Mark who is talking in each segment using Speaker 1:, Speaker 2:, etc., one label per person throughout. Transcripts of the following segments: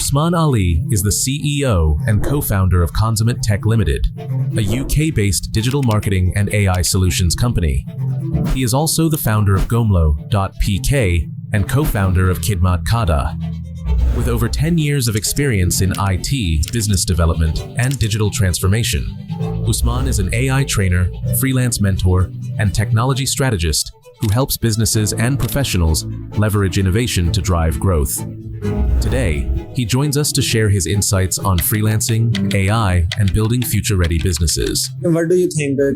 Speaker 1: Usman Ali is the CEO and co-founder of Consummate Tech Limited, a UK-based digital marketing and AI solutions company. He is also the founder of Gomlo.pk and co-founder of Kidmat Kada. With over 10 years of experience in IT, business development, and digital transformation, Usman is an AI trainer, freelance mentor, and technology strategist who helps businesses and professionals leverage innovation to drive growth. Today, he joins us to share his insights on freelancing, AI, and building future-ready businesses.
Speaker 2: What do you think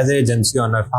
Speaker 2: as a agency owner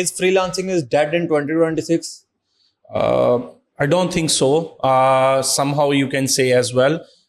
Speaker 2: Is freelancing is dead in 2026?
Speaker 3: I don't think so. Somehow you can say as well.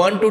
Speaker 3: 1 to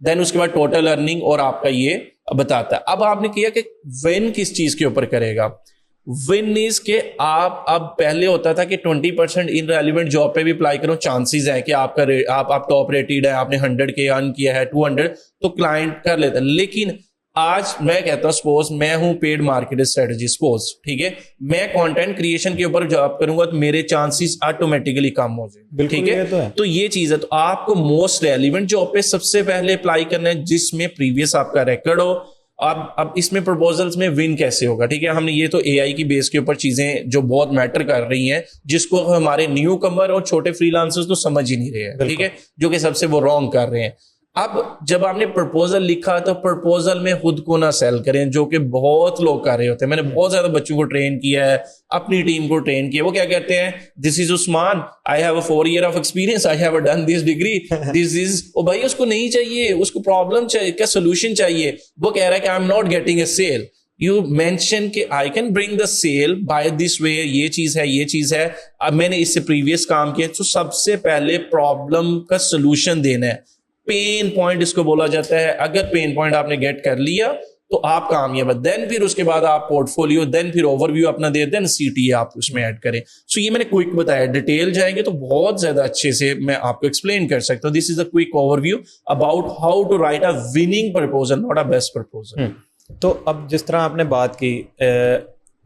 Speaker 3: دین اس کے بعد total earning اور آپ کا یہ بتاتا ہے. اب آپ نے کیا کہ ون کس چیز کے اوپر کرے گا. ون از کہ آپ اب پہلے ہوتا تھا کہ 20% ان ریلیونٹ جاب پہ بھی اپلائی کرو, چانسز ہے کہ آپ کا آپ ٹاپ ریٹڈ ہے, آپ نے 100K ارن کیا ہے, 200 تو کلائنٹ کر لیتا ہے. لیکن آج میں کہتا ہوں سپوز میں ہوں پیڈ مارکیٹ اسٹریٹجی, سپوز ٹھیک ہے, میں کنٹینٹ کریشن کے اوپر جاب کروں گا تو میرے چانسز آٹومیٹکلی کم ہو جائیں, ٹھیک ہے. تو یہ چیز ہے, تو آپ کو موسٹ ریلیونٹ جاب پہ سب سے پہلے اپلائی کرنا ہے جس میں پریویس آپ کا ریکارڈ ہو. اب اس میں پروپوزلز میں ون کیسے ہوگا, ٹھیک ہے, ہم نے یہ تو اے آئی کی بیس کے اوپر چیزیں جو بہت میٹر کر رہی ہیں جس کو ہمارے نیو کمر اور چھوٹے فری لانسرز تو سمجھ ہی نہیں رہے ہیں, ٹھیک ہے, جو کہ سب سے وہ رانگ کر رہے ہیں. اب جب آپ نے پرپوزل لکھا تو پرپوزل میں خود کو نہ سیل کریں, جو کہ بہت لوگ کر رہے ہوتے ہیں. میں نے بہت زیادہ بچوں کو ٹرین کیا ہے, اپنی ٹیم کو ٹرین کیا. وہ کیا کہتے ہیں, this is Usman, I have a 4 year of experience, I have done this degree, this is. او بھائی اس کو نہیں چاہیے, اس کو پرابلم چاہیے, کیا سولوشن چاہیے. وہ کہہ رہا ہے کہ I am not getting a sale. You mention کہ I can bring the sale by this way, یہ چیز ہے, یہ چیز ہے. اب میں نے اس سے پریویس کام کیا, تو سب سے پہلے پرابلم کا سولوشن دینا ہے. پین پوائنٹ اس کو بولا جاتا ہے. اگر پین پوائنٹ آپ نے گیٹ کر لیا تو آپ کامیاب ہے. دین پھر اس کے بعد آپ پورٹ فولیو, دین پھر اوور ویو اپنا دے دیں, سی ٹی آپ اس میں ایڈ کریں. سو یہ میں نے کوئک بتایا, ڈیٹیل جائیں گے تو بہت زیادہ اچھے سے میں آپ کو ایکسپلین کر سکتا ہوں. This is a quick overview about how to write a winning proposal, not a best proposal.
Speaker 2: تو اب جس طرح آپ نے بات کی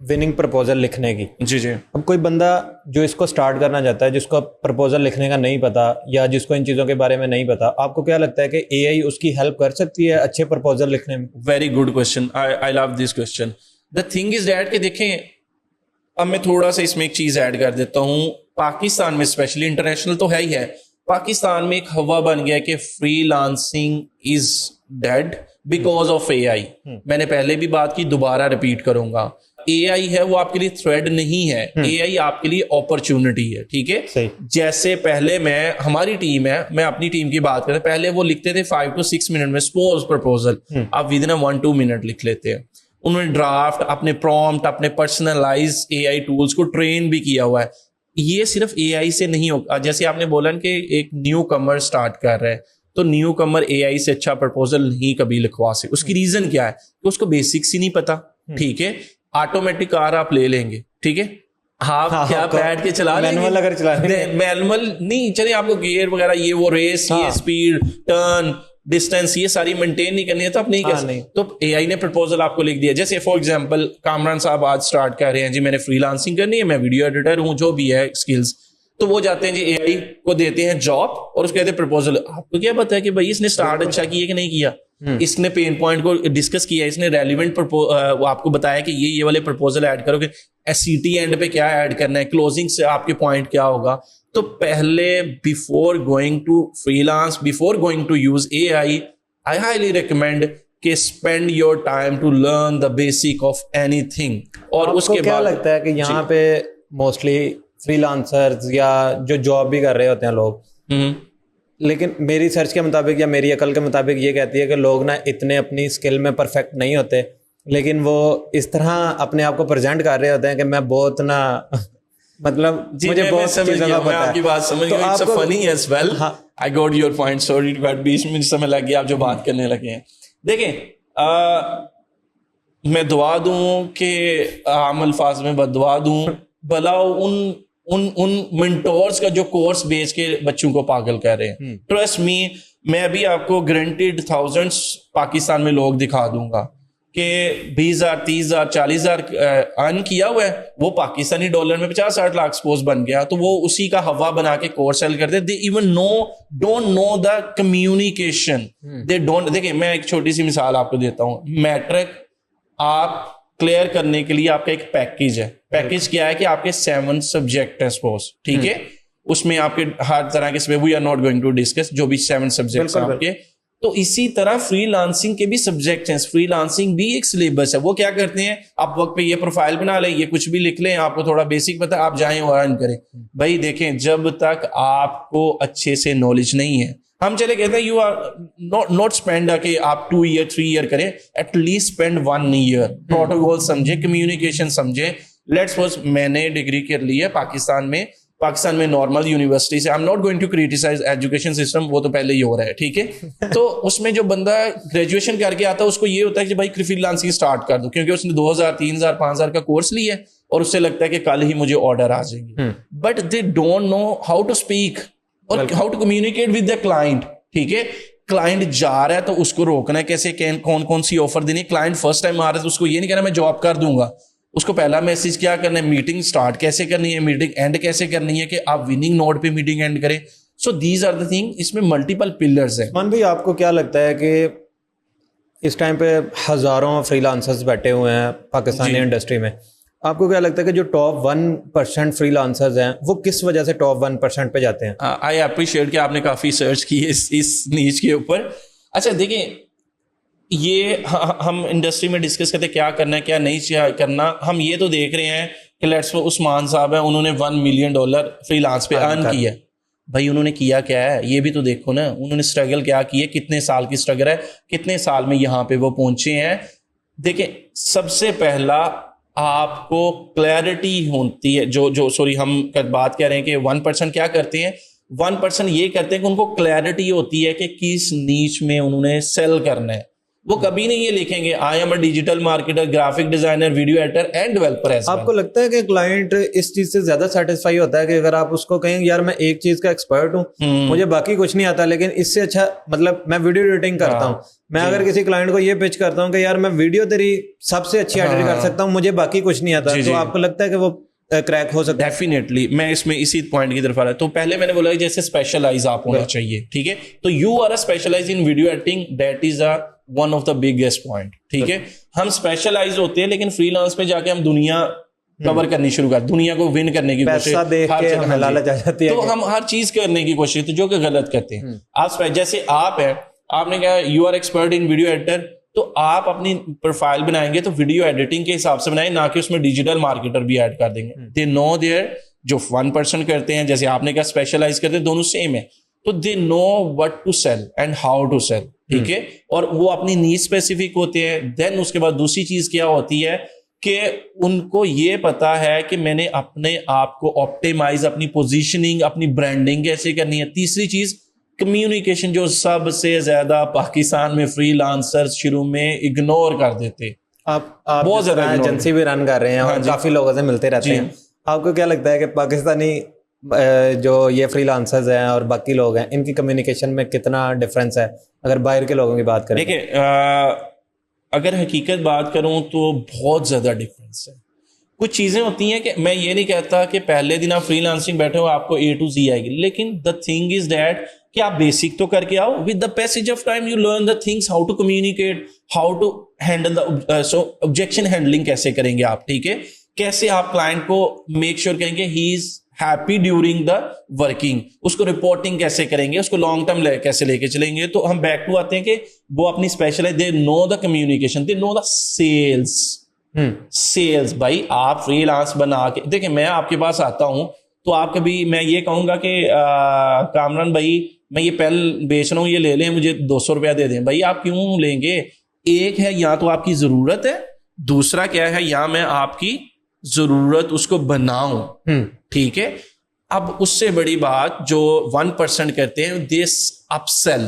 Speaker 2: وننگ پرپوزل لکھنے کی,
Speaker 3: جی جی,
Speaker 2: اب کوئی بندہ جو اس کو سٹارٹ کرنا چاہتا ہے, جس کو پرپوزل لکھنے کا نہیں پتا یا جس کو ان چیزوں کے بارے میں نہیں پتا, آپ کو کیا لگتا ہے کہ اے آئی اس کی ہیلپ کر سکتی ہے اچھے پرپوزل لکھنے میں؟
Speaker 3: Very good question, I love this question. The thing is that کہ دیکھیں, اب میں تھوڑا سا اس میں ایک چیز ایڈ کر دیتا ہوں. پاکستان میں اسپیشلی, انٹرنیشنل تو ہے ہی ہے, پاکستان میں ایک ہوا بن گیا کہ freelancing is dead because of A I. میں نے پہلے بھی بات کی, دوبارہ ریپیٹ کروں گا. اے آئی ہے وہ آپ کے لیے تھریڈ نہیں ہے, اے آئی آپ کے لیے اپرچونٹی ہے, ٹھیک ہے. جیسے پہلے ہماری ٹیم ہے, میں اپنی ٹیم کی بات کرتا, پہلے وہ لکھتے تھے 5 to 6 منٹ میں سپوز پرپوزل, آپ ود ان 1-2 منٹ لکھ لیتے ہیں. انہوں نے ڈرافٹ, اپنے پرومپٹ, اپنے پرسنلائز اے آئی ٹولز کو ٹرین بھی کیا ہوا ہے. یہ صرف اے آئی سے نہیں ہوگا. جیسے آپ نے بولا کہ ایک نیو کمر اسٹارٹ کر رہے ہیں, تو نیو کمر اے آئی سے اچھا پرپوزل نہیں کبھی لکھوا سکے. اس کی ریزن کیا ہے کہ اس کو بیسکس ہی نہیں پتا, ٹھیک ہے. آٹومیٹک کار آپ لے لیں گے, ٹھیک ہے, آپ کیا بیٹھ کے چلا لیں گے,
Speaker 2: اگر چلا
Speaker 3: مینول نہیں چلے, آپ کو گیئر وغیرہ یہ وہ ریس, یہ اسپیڈ, ٹرن, ڈسٹینس, یہ ساری مینٹین نہیں کرنی ہے, تو آپ نہیں کر سکتے. تو اے آئی نے پرپوزل آپ کو لکھ دیا. جیسے فار ایگزامپل کامران صاحب آج اسٹارٹ کر رہے ہیں, جی میں نے فری لانسنگ کرنی ہے, میں ویڈیو ایڈیٹر ہوں, جو بھی ہے اسکلز, تو وہ جاتے ہیں جی اے آئی کو دیتے ہیں جاب اور اس کو کہتے ہیں پرپوزل. آپ کو کیا پتا ہے کہ بھائی اس نے اسٹارٹ اچھا کیا کہ نہیں کیا, اس نے پین پوائنٹ کو ڈسکس کیا, اس نے ریلیونٹ آپ کو بتایا کہ یہ والے پرپوزل ایڈ کرو, کہ ایس سی ٹی اینڈ پہ کیا ایڈ کرنا ہے, کلوزنگ سے آپ کے پوائنٹ کیا ہوگا. تو پہلے before going to freelance, before going to use A I highly recommend کہ spend your time to learn the basic of anything. اور اس کے
Speaker 2: کیا لگتا ہے کہ یہاں پہ موسٹلی فری لانسرز یا جو جاب بھی کر رہے ہوتے ہیں لوگ, لیکن میری سرچ کے مطابق یا میری عقل کے مطابق یہ کہتی ہے کہ لوگ نا اتنے اپنی اسکل میں پرفیکٹ نہیں ہوتے, لیکن وہ اس طرح اپنے آپ کو پریزنٹ کر رہے ہوتے ہیں کہ میں بہت نا, مطلب مجھے بہت چیزوں کا پتہ ہے.
Speaker 3: آپ کی بات سمجھ گئی, it's funny as well, I got your point, sorry but بیچ میں سمجھ لگ گیا آپ جو بات کرنے لگے ہیں. دیکھیں میں دعا دوں کہ عام الفاظ میں بد دعا دوں, بھلا ان منٹورز کا جو کورس بیچ کے بچوں کو پاگل کر رہے ہیں. ٹرسٹ می, میں ابھی آپ کو گرانٹیڈ تھاؤزنڈس پاکستان میں لوگ دکھا دوں گا کہ 20,000 30,000 40,000 ارن کیا ہوا ہے, وہ پاکستانی ڈالر میں 50-60 لاکھ سپوز بن گیا, تو وہ اسی کا ہوا بنا کے کورس سیل کرتے. They even don't know the communication, they don't. دیکھیں میں ایک چھوٹی سی مثال آپ کو دیتا ہوں. میٹرک آپ کلیئر کرنے کے لیے آپ کا ایک پیکیج ہے. پیکیج کیا ہے کہ آپ کے 7 سبجیکٹ ہیں سپوز, ٹھیک ہے, اس میں آپ کے ہر طرح کے we are not going to discuss جو بھی 7 سبجیکٹس ہیں آپ کے. تو اسی طرح فری لانسنگ کے بھی سبجیکٹ ہیں, فری لانسنگ بھی ایک سلیبس ہے. وہ کیا کرتے ہیں, آپ وقت پہ یہ پروفائل بنا لیں, یہ کچھ بھی لکھ لیں, آپ کو تھوڑا بیسک پتا, آپ جائیں اور ارن کریں. بھائی دیکھیں, جب تک آپ کو اچھے سے نالج نہیں ہے, ہم چلے کہتے ہیں یو آر ناٹ اسپینڈ کہ آپ 2 year 3 year کریں, at least spend 1 year. Protocol سمجھے, کمیونیکیشن سمجھے. لیٹس سپوز میں نے ڈگری کر لی ہے پاکستان میں, پاکستان میں نارمل یونیورسٹی سے, I am not going to criticize education system, وہ تو پہلے ہی ہو رہا ہے, ٹھیک ہے. تو اس میں جو بندہ گریجویشن کر کے آتا ہے اس کو یہ ہوتا ہے کہ بھائی فری لانسنگ اسٹارٹ کر دو, کیونکہ اس نے 2000 3000 5000 کا کورس لیا ہے اور اس سے لگتا ہے کہ کل ہی مجھے آرڈر آ جائیں گے. But they don't know how to speak اور how to communicate with the client, ٹھیک ہے. کلائنٹ جا رہا ہے تو اس کو روکنا ہے کیسے, کون کون سی آفر دینی. کلائنٹ فرسٹ ٹائم آ رہا ہے تو اس کو یہ نہیں کہنا میں جاب کر دوں گا, اس کو پہلا میسج کیا کرنا ہے, میٹنگ سٹارٹ کیسے کرنی ہے, میٹنگ اینڈ کیسے کرنی ہے کہ آپ وننگ نوٹ پہ میٹنگ اینڈ کریں. So these are the thing, اس میں ملٹیپل پلرز ہیں.
Speaker 2: عثمان بھائی آپ کو کیا لگتا ہے کہ اس ٹائم پہ ہزاروں فری لانسرز بیٹھے ہوئے ہیں پاکستانی انڈسٹری میں, آپ کو کیا لگتا ہے کہ جو ٹاپ 1% فری لانسرز ہیں وہ کس وجہ سے ٹاپ 1% پہ جاتے ہیں؟
Speaker 3: آئی اپریشیٹ کہ آپ نے کافی سرچ کی ہے اس نیچ کے اوپر. اچھا دیکھیں, یہ ہم انڈسٹری میں ڈسکس کرتے کیا کرنا ہے کیا نہیں کرنا. ہم یہ تو دیکھ رہے ہیں کہ لیٹس عثمان صاحب ہیں, انہوں نے $1 ملین فری لانس پہ ارن کیا. بھائی انہوں نے کیا کیا ہے یہ بھی تو دیکھو نا, انہوں نے اسٹرگل کیا کی ہے, کتنے سال کی اسٹرگل ہے, کتنے سال میں یہاں پہ وہ پہنچے ہیں. دیکھیں سب سے پہلا آپ کو کلیئرٹی ہوتی ہے, جو سوری ہم بات کر رہے ہیں کہ 1% کیا کرتے ہیں, 1% یہ کرتے ہیں کہ ان کو کلیئرٹی ہوتی ہے کہ کس نیچ میں انہوں نے سیل کرنا ہے. وہ کبھی نہیں یہ لکھیں گے I am a digital marketer, graphic designer, video editor and developer.
Speaker 2: آپ کو لگتا ہے کہ کلائنٹ اس چیز سے زیادہ سیٹسفائی ہوتا ہے کہ اگر آپ اس کو کہیں یار میں ایک چیز کا ایکسپرٹ ہوں, مجھے باقی کچھ نہیں آتا, لیکن اس سے اچھا مطلب میں ویڈیو ایڈیٹنگ کرتا ہوں, میں اگر کسی کلائنٹ کو یہ پچ کرتا ہوں کہ یار میں ویڈیو تیری سب سے اچھی ایڈٹ کر سکتا ہوں, مجھے باقی کچھ نہیں آتا, تو آپ کو لگتا ہے کہ وہ کریک ہو سکتا ہے؟
Speaker 3: ڈیفینیٹلی. میں اس میں اسی پوائنٹ کی طرف آ رہا ہے. تو پہلے میں نے بولا جیسے اسپیشلائز آپ ہونا چاہیے, ٹھیک ہے. تو you are a specialize in video editing, that is a one of the biggest point, ٹھیک ہے. ہم اسپیشلائز ہوتے ہیں لیکن فری لانس پہ جا کے ہم دنیا کور کرنی شروع کر, دنیا کو ون کرنے کی کوشش, تو ہم ہر چیز کرنے کی کوشش, تو جو کہ غلط کرتے ہیں. آپ جیسے آپ ہیں, آپ نے کہا you are expert in video editor, تو آپ اپنی پروفائل بنائیں گے تو ویڈیو ایڈیٹنگ کے حساب سے بنائیں, نہ کہ اس میں ڈیجیٹل مارکیٹر بھی ایڈ کر دیں گے. دے نو دیئر, جو 1% کرتے ہیں جیسے آپ نے کہا اسپیشلائز کرتے ہیں, دونوں سیم ہے. تو they know what to sell and how to sell, ٹھیک ہے. اور وہ اپنی نیڈ اسپیسیفک ہوتے ہیں. دین اس کے بعد دوسری چیز کیا ہوتی ہے کہ ان کو یہ پتا ہے کہ میں نے اپنے آپ کو آپٹیمائز, اپنی پوزیشننگ, اپنی برانڈنگ کیسے کرنی ہے. تیسری چیز کمیونیکیشن, جو سب سے زیادہ پاکستان میں فری لانسر شروع میں اگنور کر دیتے.
Speaker 2: آپ بہت زیادہ ایجنسی بھی رن کر رہے ہیں اور کافی لوگوں سے ملتے رہتے ہیں. آپ کو کیا لگتا ہے کہ پاکستانی جو یہ فری لانسرز ہیں اور باقی لوگ ہیں, ان کی کمیونیکیشن میں کتنا ڈفرینس ہے اگر باہر کے لوگوں کی بات کریں؟
Speaker 3: دیکھیں اگر حقیقت بات کروں تو بہت زیادہ ڈفرینس ہے. کچھ چیزیں ہوتی ہیں کہ میں یہ نہیں کہتا کہ پہلے دن آپ فری لانسنگ بیٹھے ہو آپ کو A to Z آئے گی, لیکن دا تھنگ از دیٹ کہ آپ بیسک تو کر کے آؤ. With the passage of time you learn the things, how to communicate, how to handle the objection handling کیسے کریں گے آپ, ٹھیک ہے. کیسے آپ کلائنٹ کو میک شیور کریں گے he is happy during the working, اس کو رپورٹنگ کیسے کریں گے, اس کو لانگ ٹرم کیسے لے کے چلیں گے. تو ہم بیک ٹو آتے ہیں کہ وہ اپنی specialize, they know the communication, they know the sales. بھائی آپ فری لانس بنا کے دیکھیں, میں آپ کے پاس آتا ہوں تو آپ کبھی میں یہ کہوں گا کہ کامران بھائی میں یہ پین بیچ رہا ہوں, یہ لے لیں, مجھے $200 دے دیں. بھائی آپ کیوں لیں گے؟ ایک ہے یا تو آپ کی ضرورت ہے, دوسرا کیا ہے یا میں آپ کی ضرورت اس کو بناؤں, ٹھیک ہے. اب اس سے بڑی بات جو 1% کرتے ہیں دس اپ سیل.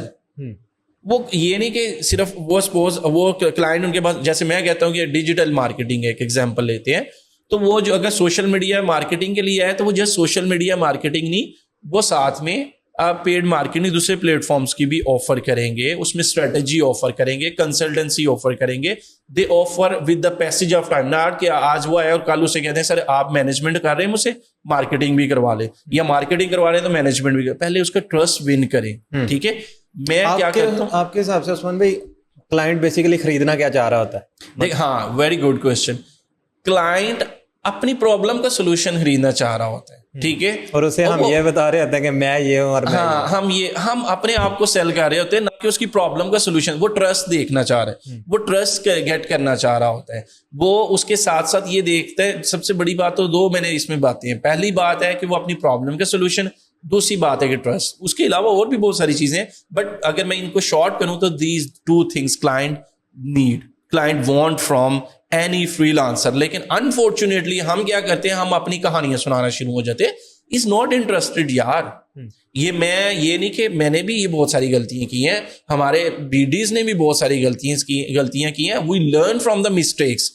Speaker 3: وہ یہ نہیں کہ صرف وہ سپوز وہ کلائنٹ ان کے پاس, جیسے میں کہتا ہوں کہ ڈیجیٹل مارکیٹنگ ایک ایگزامپل لیتے ہیں, تو وہ جو اگر سوشل میڈیا مارکیٹنگ کے لیے ہے تو وہ جسٹ سوشل میڈیا مارکیٹنگ نہیں, وہ ساتھ میں پیڈ مارکیٹنگ دوسرے پلیٹ فارمس کی بھی آفر کریں گے, اس میں اسٹریٹجی آفر کریں گے, کنسلٹنسی آفر کریں گے. They offer with the passage of time, not کہ آج وہ آئے اور کل اسے کہتے ہیں سر آپ مینجمنٹ کر رہے ہیں, مجھ سے مارکیٹنگ بھی کروا لیں, یا مارکیٹنگ کروا رہے ہیں تو مینجمنٹ بھی کریں. پہلے اس کا ٹرسٹ ون کریں, ٹھیک ہے. میں کیا کرتا ہوں
Speaker 2: آپ کے حساب سے عثمان بھائی, کلائنٹ بیسیکلی خریدنا کیا چاہ رہا ہوتا ہے؟
Speaker 3: دیکھ ہاں, ویری گڈ کوشچن. کلائنٹ اپنی پرابلم کا سولوشن خریدنا چاہ رہا ہوتا ہے, ٹھیک ہے,
Speaker 2: اور اسے ہم یہ بتا رہے ہوتے ہیں کہ میں یہ ہوں اور
Speaker 3: ہاں ہم اپنے آپ کو سیل کر رہے ہوتے ہیں, نہ کہ اس کی پرابلم کا سولوشن. وہ ٹرسٹ دیکھنا چاہ رہا ہے, وہ ٹرسٹ گیٹ کرنا چاہ رہا ہوتا ہے. وہ اس کے ساتھ ساتھ یہ دیکھتا ہے, سب سے بڑی بات تو دو میں نے اس میں باتیں ہیں. پہلی بات ہے کہ وہ اپنی پرابلم کا سولوشن, دوسری بات ہے کہ ٹرسٹ. اس کے علاوہ اور بھی بہت ساری چیزیں ہیں, بٹ اگر میں ان کو شارٹ کروں تو these 2 things client need, client want from any free lancer. لیکن انفارچونیٹلی ہم کیا کرتے ہیں, ہم اپنی کہانیاں سنانا شروع ہو جاتے ہیں. از ناٹ انٹرسٹڈ یار. یہ نہیں کہ میں نے بھی یہ بہت ساری غلطیاں کی ہیں, ہمارے BDs نے بھی بہت ساری غلطیاں کی ہیں. We learn from the mistakes.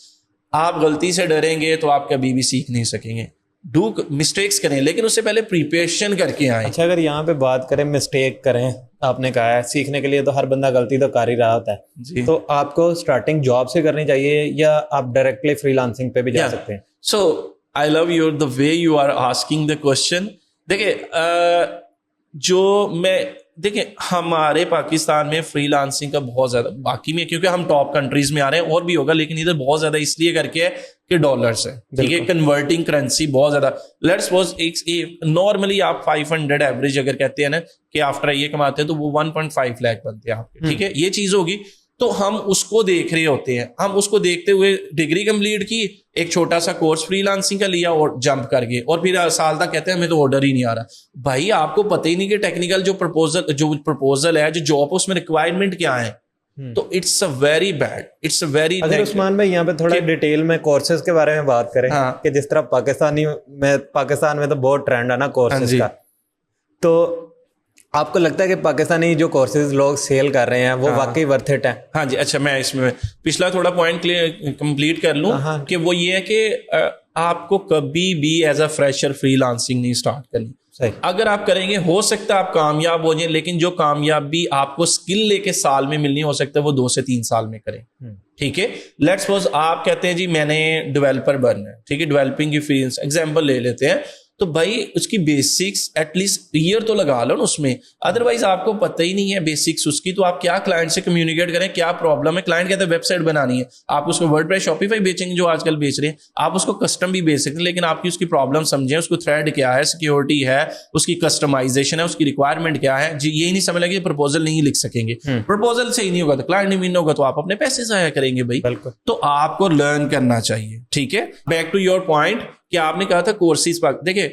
Speaker 3: آپ غلطی سے ڈریں گے تو آپ کبھی بھی سیکھ نہیں سکیں گے. ڈو مسٹیکس کریں لیکن اس سے پہلے پریپریشن کر کے آئیں.
Speaker 2: اچھا اگر یہاں پہ بات کریں مسٹیک کریں, آپ نے کہا ہے سیکھنے کے لیے تو ہر بندہ غلطی تو کر ہی رہا ہوتا ہے
Speaker 3: جی.
Speaker 2: تو آپ کو اسٹارٹنگ جاب سے کرنی چاہیے یا آپ ڈائریکٹلی فری لانسنگ پہ بھی جا سکتے ہیں؟
Speaker 3: So I love your the way you are asking the question. دیکھیں دیکھیں ہمارے پاکستان میں فری لانسنگ کا بہت زیادہ, باقی میں کیونکہ ہم ٹاپ کنٹریز میں آ رہے ہیں اور بھی ہوگا, لیکن ادھر بہت زیادہ اس لیے کر کے ہے کہ ڈالرس ہے, ٹھیک ہے, کنورٹنگ کرنسی بہت زیادہ. لیٹس سپوز نارملی آپ 500 ایوریج اگر کہتے ہیں نا کہ آفٹر یہ کماتے ہیں تو وہ 1.5 لاکھ بنتے ہیں آپ کے, ٹھیک ہے, یہ چیز ہوگی. تو ہم اس کو دیکھ رہے ہوتے ہیں, ہم اس کو دیکھتے ہوئے ڈگری کمپلیٹ کی, ایک چھوٹا سا کورس فری لانسنگ کا لیا اور جمپ کر گئے, اور پھر سال تک کہتے ہیں ہمیں تو آرڈر ہی نہیں آ رہا. بھائی آپ کو پتہ ہی نہیں کہ ٹیکنیکل جو پرپوزل ہے, جو جاب اس میں ریکوائرمنٹ کیا ہے. تو it's a very bad, it's a very.
Speaker 2: اگر عثمان بھائی یہاں پہ تھوڑا ڈیٹیل میں کورسز کے بارے میں بات کریں کہ جس طرح پاکستان میں تو بہت ٹرینڈ ہے نا کورسز کا, تو آپ کو لگتا ہے کہ پاکستانی جو کورسز لوگ سیل کر رہے ہیں وہ واقعی ورتھ اٹ ہیں؟
Speaker 3: ہاں جی. اچھا میں اس میں پچھلا تھوڑا پوائنٹ کمپلیٹ کر لوں کہ وہ یہ ہے کہ آپ کو کبھی بھی as a fresher free lancing نہیں اسٹارٹ کرنی. اگر آپ کریں گے ہو سکتا ہے آپ کامیاب ہو جائیں, لیکن جو کامیابی آپ کو اسکل لے کے سال میں ملنی ہو سکتا ہے وہ 2 سے 3 سال میں کریں, ٹھیک ہے. لیٹس سپوز آپ کہتے ہیں جی میں نے ڈیولپر بننا ہے, ٹھیک ہے, ڈیولپنگ کی فیلڈ ایگزامپل لے لیتے ہیں, تو بھائی اس کی بیسکس ایٹ لیسٹ ایئر تو لگا لو نا اس میں. ادروائز آپ کو پتہ ہی نہیں ہے بیسکس اس کی, تو آپ کیا کلائنٹ سے کمیونیکیٹ کریں, کیا پرابلم ہے. کلائنٹ کہتا ہے ویب سائٹ بنانی ہے, آپ اس کو ورڈ پریس شاپیفائی بیچیں گے جو آج کل بیچ رہے ہیں, آپ اس کو کسٹم بھی بیچ سکتے ہیں, لیکن آپ کی اس کی پرابلم سمجھیں, اس کو تھریڈ کیا ہے, سیکیورٹی ہے, اس کی کسٹمائزیشن ہے, اس کی ریکوائرمنٹ کیا ہے. جی یہی نہیں سمجھ لگے پرپوزل نہیں لکھ سکیں گے, پرپوزل سے ہی نہیں ہوگا تو کلائنٹ نہیں ہوگا تو آپ اپنے پیسے ضائع کریں گے بھائی. تو آپ کو لرن کرنا چاہیے, ٹھیک ہے. بیک ٹو یور پوائنٹ کہ آپ نے کہا تھا کورسز. دیکھیں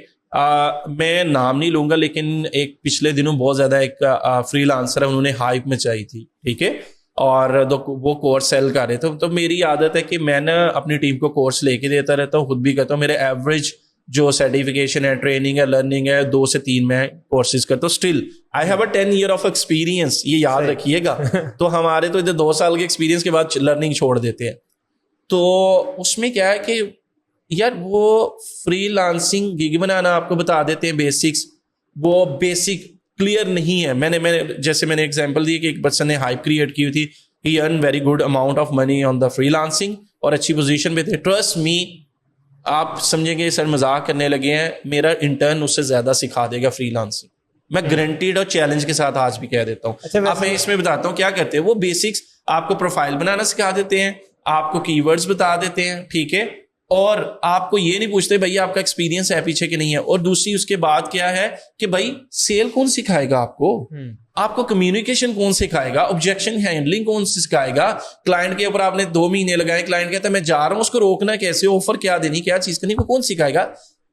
Speaker 3: میں نام نہیں لوں گا, لیکن ایک پچھلے دنوں بہت زیادہ ایک فری لانسر ہے, انہوں نے ہائپ میں چاہی تھی, ٹھیک ہے, اور وہ کورس سیل کر رہے تھے. تو میری عادت ہے کہ میں نا اپنی ٹیم کو کورس لے کے دیتا رہتا ہوں, خود بھی کرتا ہوں. میرے ایوریج جو سرٹیفکیشن ہے, ٹریننگ ہے, لرننگ ہے, 2 سے 3 میں کورسز کرتا ہوں. Still I have a 10 year of experience, یہ یاد رکھیے گا. تو ہمارے تو ادھر 2 سال کے ایکسپیرینس کے بعد لرننگ چھوڑ دیتے ہیں. تو اس میں کیا ہے کہ یار وہ فری لانسنگ گگ بنانا آپ کو بتا دیتے ہیں بیسکس, وہ بیسک کلیئر نہیں ہے. میں نے جیسے میں نے ایگزامپل دی کہ ایک پرسن نے ہائپ کریٹ کی ہوئی تھی, he earn very good amount of money on the freelancing اور اچھی پوزیشن پہ تھے. ٹرسٹ می, آپ سمجھیں گے سر مذاق کرنے لگے ہیں, میرا انٹرن اس سے زیادہ سکھا دے گا فری لانسنگ, میں گارنٹیڈ اور چیلنج کے ساتھ آج بھی کہہ دیتا ہوں. آپ میں اس میں بتاتا ہوں کیا کرتے ہیں. وہ بیسکس آپ کو پروفائل بنانا سکھا دیتے ہیں, آپ کو کی ورڈز بتا دیتے ہیں, ٹھیک ہے, اور آپ کو یہ نہیں پوچھتے بھائی آپ کا ایکسپیرینس ہے پیچھے کہ نہیں ہے. اور دوسری اس کے بعد کیا ہے کہ بھائی سیل کون سکھائے گا آپ کو, آپ کو کمیونیکیشن کون سکھائے گا, آبجیکشن ہینڈلنگ کون سکھائے گا. کلائنٹ کے اوپر آپ نے 2 مہینے لگائے, کلائنٹ کہتا ہے میں جا رہا ہوں, اس کو روکنا کیسے, آفر کیا دینی, کیا چیز کرنی, وہ کون سکھائے گا.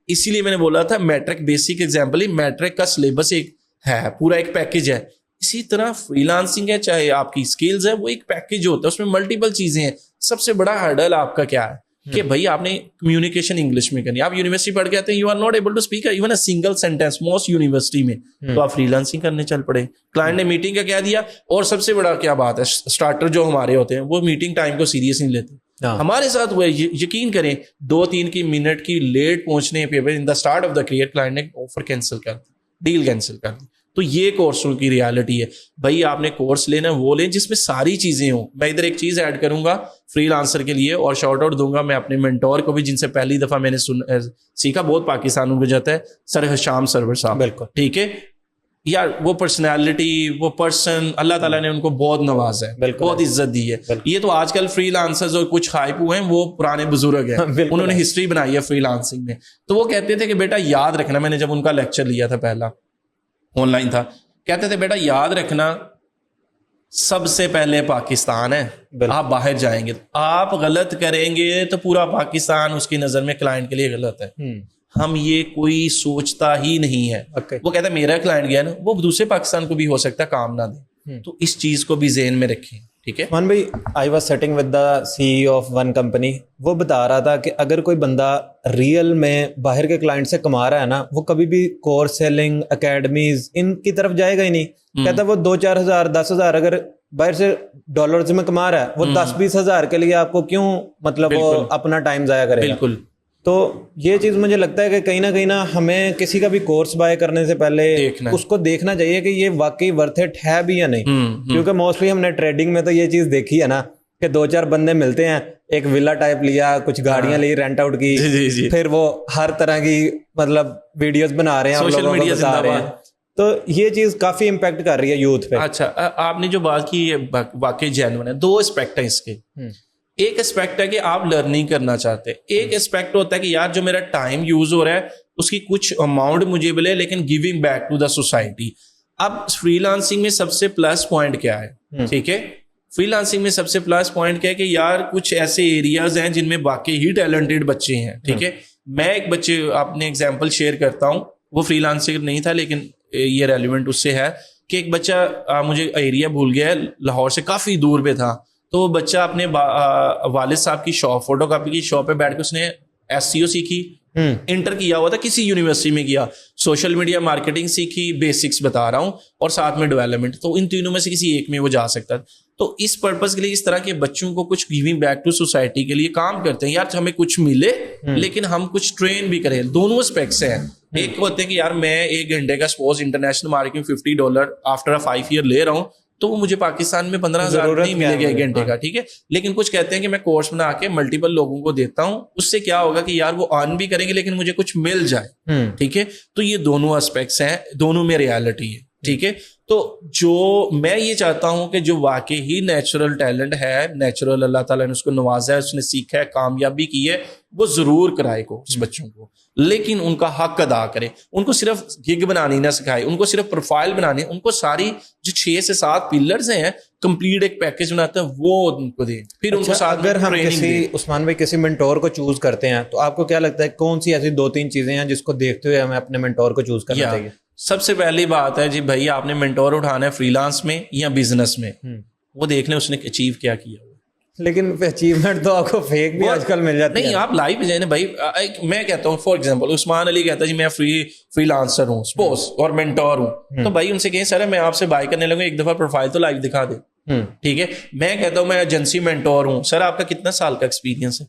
Speaker 3: اسی لیے میں نے بولا تھا میٹرک بیسک ایگزامپل ہی, میٹرک کا سلیبس ایک ہے, پورا ایک پیکج ہے. اسی طرح فری لانسنگ ہے, چاہے آپ کی اسکلز ہے, وہ ایک پیکج ہوتا ہے, اس میں ملٹیپل چیزیں ہیں. سب سے بڑا ہرڈل آپ کا کیا ہے کہ بھائی آپ نے کمیونیکیشن انگلش میں کرنی. آپ یونیورسٹی پڑھ کے آتے ہیں, you are not able to speak even a single sentence most university میں, تو آپ فری لانسنگ کرنے چل پڑے. کلائنٹ نے میٹنگ کا کہہ دیا, اور سب سے بڑا کیا بات ہے, اسٹارٹر جو ہمارے ہوتے ہیں وہ میٹنگ ٹائم کو سیریس نہیں لیتے. ہمارے ساتھ وہ یقین کریں 2-3 منٹ کی لیٹ پہنچنے پہ in the start of the career client نے آفر کینسل کر دی, ڈیل کینسل کر دی. تو یہ کورسوں کی ریالٹی ہے بھائی. آپ نے کورس لینا وہ لیں جس میں ساری چیزیں ہوں. میں ادھر ایک چیز ایڈ کروں گا فری لانسر کے لیے, اور شاؤٹ آؤٹ دوں گا میں اپنے مینٹور کو بھی, جن سے پہلی دفعہ میں نے سیکھا, بہت پاکستانوں کو جاتا ہے, سر حشام سرور صاحب. بالکل ٹھیک ہے یار, وہ پرسنالٹی, وہ پرسن, اللہ تعالیٰ نے ان کو بہت نوازا ہے, بہت عزت دی ہے. یہ تو آج کل فری لانسرز اور کچھ ہائپ ہوئے ہیں, وہ پرانے بزرگ ہیں, انہوں نے ہسٹری بنائی ہے فری لانسنگ میں. تو وہ کہتے تھے کہ بیٹا یاد رکھنا, میں نے جب ان کا لیکچر لیا تھا پہلا آن لائن تھا, کہتے تھے بیٹا یاد رکھنا سب سے پہلے پاکستان ہے, آپ باہر جائیں گے آپ غلط کریں گے تو پورا پاکستان اس کی نظر میں کلائنٹ کے لیے غلط ہے. ہم یہ کوئی سوچتا ہی نہیں ہے. وہ کہتا ہے میرا کلائنٹ گیا نا, وہ دوسرے پاکستان کو بھی ہو سکتا ہے کام نہ دے. تو اس چیز کو بھی ذہن میں رکھیں. ٹھیک ہے
Speaker 2: مان بھائی I was sitting with the CEO of one company, وہ بتا رہا تھا کہ اگر کوئی بندہ ریئل میں باہر کے کلائنٹ سے کما رہا ہے نا, وہ کبھی بھی کورس سیلنگ, اکیڈمیز ان کی طرف جائے گا ہی نہیں. کہتا ہے وہ 2-4 ہزار 10 ہزار اگر باہر سے ڈالرز میں کما رہا ہے, وہ 10-20 ہزار کے لیے آپ کو کیوں مطلب وہ اپنا ٹائم ضائع کرے گا.
Speaker 3: بالکل.
Speaker 2: تو یہ چیز مجھے لگتا ہے کہ کہیں نہ ہمیں کسی کا بھی کورس بائی کرنے سے پہلے اس کو دیکھنا چاہیے کہ یہ واقعی ورتھ اٹ ہے بھی یا نہیں. کیونکہ موسٹلی ہم نے ٹریڈنگ میں تو یہ چیز دیکھی ہے نا کہ 2-4 بندے ملتے ہیں, ایک ولا ٹائپ لیا, کچھ گاڑیاں لی رینٹ آؤٹ کی, پھر وہ ہر طرح کی مطلب ویڈیوز بنا رہے ہیں,
Speaker 3: سوشل میڈیا بتا رہے ہیں.
Speaker 2: تو یہ چیز کافی امپیکٹ کر رہی ہے یوتھ پہ.
Speaker 3: اچھا, آپ نے جو بات کی یہ واقعی جینوئن ہے. 2 اسپیکٹ ہیں اس کے. ایک اسپیکٹ ہے کہ آپ لرننگ کرنا چاہتے ہیں, ایک اسپیکٹ ہوتا ہے کہ یار جو میرا ٹائم یوز ہو رہا ہے اس کی کچھ اماؤنٹ مجھے ملے لیکن giving back to the society. اب فری لانسنگ میں سب سے پلس پوائنٹ کیا ہے؟ ٹھیک ہے, فری لانسنگ میں سب سے پلس پوائنٹ کیا ہے کہ یار کچھ ایسے ایریاز ہیں جن میں واقعی ہی ٹیلنٹڈ بچے ہیں. ٹھیک ہے, میں ایک بچے اپنے ایگزامپل شیئر کرتا ہوں, وہ فری لانسنگ نہیں تھا لیکن یہ ریلیونٹ اس سے ہے کہ ایک بچہ, مجھے ایریا بھول گیا ہے, لاہور سے کافی دور پہ تھا. تو وہ بچہ اپنے والد صاحب کی شاپ, فوٹو کاپی کی شاپ پہ بیٹھ کے اس نے SEO سیکھی, انٹر کیا ہوا تھا کسی یونیورسٹی میں کیا, سوشل میڈیا مارکیٹنگ سیکھی, بیسکس بتا رہا ہوں, اور ساتھ میں ڈیولپمنٹ. تو ان تینوں میں سے کسی ایک میں وہ جا سکتا تھا. تو اس پرپز کے لیے اس طرح کے بچوں کو کچھ گیونگ بیک ٹو سوسائٹی کے لیے کام کرتے ہیں. یار ہمیں کچھ ملے لیکن ہم کچھ ٹرین بھی کریں. دونوں اسپیکٹس ہیں. ایک ہوتے ہیں کہ یار میں 1 گھنٹے کا suppose international market $50 after 5 year لے رہا ہوں, تو وہ مجھے پاکستان میں 15,000 نہیں ملے گا 1 گھنٹے کا. ٹھیک ہے, لیکن کچھ کہتے ہیں کہ میں کورس بنا کے ملٹیپل لوگوں کو دیتا ہوں, اس سے کیا ہوگا کہ یار وہ ارن بھی کریں گے لیکن مجھے کچھ مل جائے. ٹھیک ہے, تو یہ دونوں اسپیکٹس ہیں, دونوں میں ریالٹی ہے. ٹھیک ہے, تو جو میں یہ چاہتا ہوں کہ جو واقعی ہی نیچرل ٹیلنٹ ہے, نیچرل اللہ تعالیٰ نے اس کو نوازا ہے, اس نے سیکھا ہے, کامیابی کی ہے, وہ ضرور کرائے کورس بچوں کو, لیکن ان کا حق ادا کرے. ان کو صرف گگ بنانی نہ سکھائے, ان کو صرف پروفائل بنانی, ان کو ساری جو 6 سے 7 پلرز ہیں کمپلیٹ ایک پیکج بناتے ہیں وہ ان کو دیں. پھر ان کو ساتھ
Speaker 2: اگر ہم کسی عثمان بھائی کسی مینٹور کو چوز کرتے ہیں تو آپ کو کیا لگتا ہے کون سی ایسی 2-3 چیزیں ہیں جس کو دیکھتے ہوئے ہمیں اپنے مینٹور کو چوز کرنا چاہیے؟
Speaker 3: سب سے پہلی بات ہے جی بھائی, آپ نے مینٹور اٹھانا ہے فری لانس میں یا بزنس میں, وہ دیکھ لیں اس نے اچیو کیا کیا.
Speaker 2: لیکن اچیومنٹ تو آپ کو فیک بھی آج کل مل جاتی ہے.
Speaker 3: نہیں, آپ لائف جائیں بھائی. میں کہتا ہوں فار ایگزامپل عثمان علی کہتا ہے جی میں فری لانسر ہوں سپوز اور مینٹور ہوں, تو بھائی ان سے کہیں سر میں آپ سے بائی کرنے لگوں, ایک دفعہ پروفائل تو لائف دکھا دے. ٹھیک ہے, میں کہتا ہوں میں ایجنسی مینٹور ہوں, سر آپ کا کتنا سال کا ایکسپیرینس ہے؟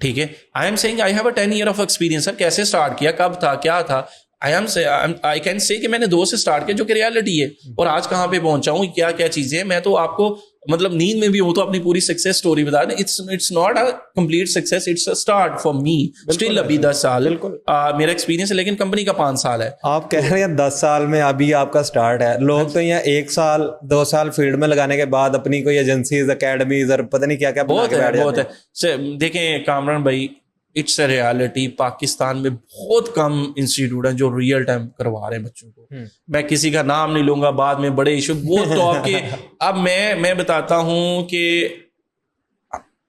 Speaker 3: ٹھیک ہے, I am saying I have a 10 year of experience. Sir کیسے اسٹارٹ کیا, کب تھا, کیا تھا؟ آئی کین سے کہ میں نے 2 سے اسٹارٹ کیا جو کہ ریالٹی ہے, اور آج کہاں پہ پہنچا ہوں, کیا کیا چیزیں ہیں. میں تو آپ کو مطلب نیند میں بھی ہوں تو اپنی پوری سکسیس سٹوری بتا دیں. It's not a complete success, it's a start for me. Still ابھی 10 سال میرا ایکسپیرینس ہے, لیکن کمپنی کا 5 سال ہے. آپ
Speaker 2: کہہ رہے ہیں 10 سال میں ابھی آپ کا اسٹارٹ ہے. لوگ تو یہاں 1 سال 2 سال فیلڈ میں لگانے کے بعد اپنی کوئی ایجنسیز, اکیڈمیز اور پتہ نہیں کیا کیا
Speaker 3: بہت ہے. دیکھیں کامران بھائی, اٹس اے ریالٹی. پاکستان میں بہت کم انسٹیٹیوٹ ہیں جو ریئل ٹائم کروا رہے ہیں بچوں کو. میں کسی کا نام نہیں لوں گا, بعد میں بڑے ایشو وہ ٹاپ کے. اب میں بتاتا ہوں کہ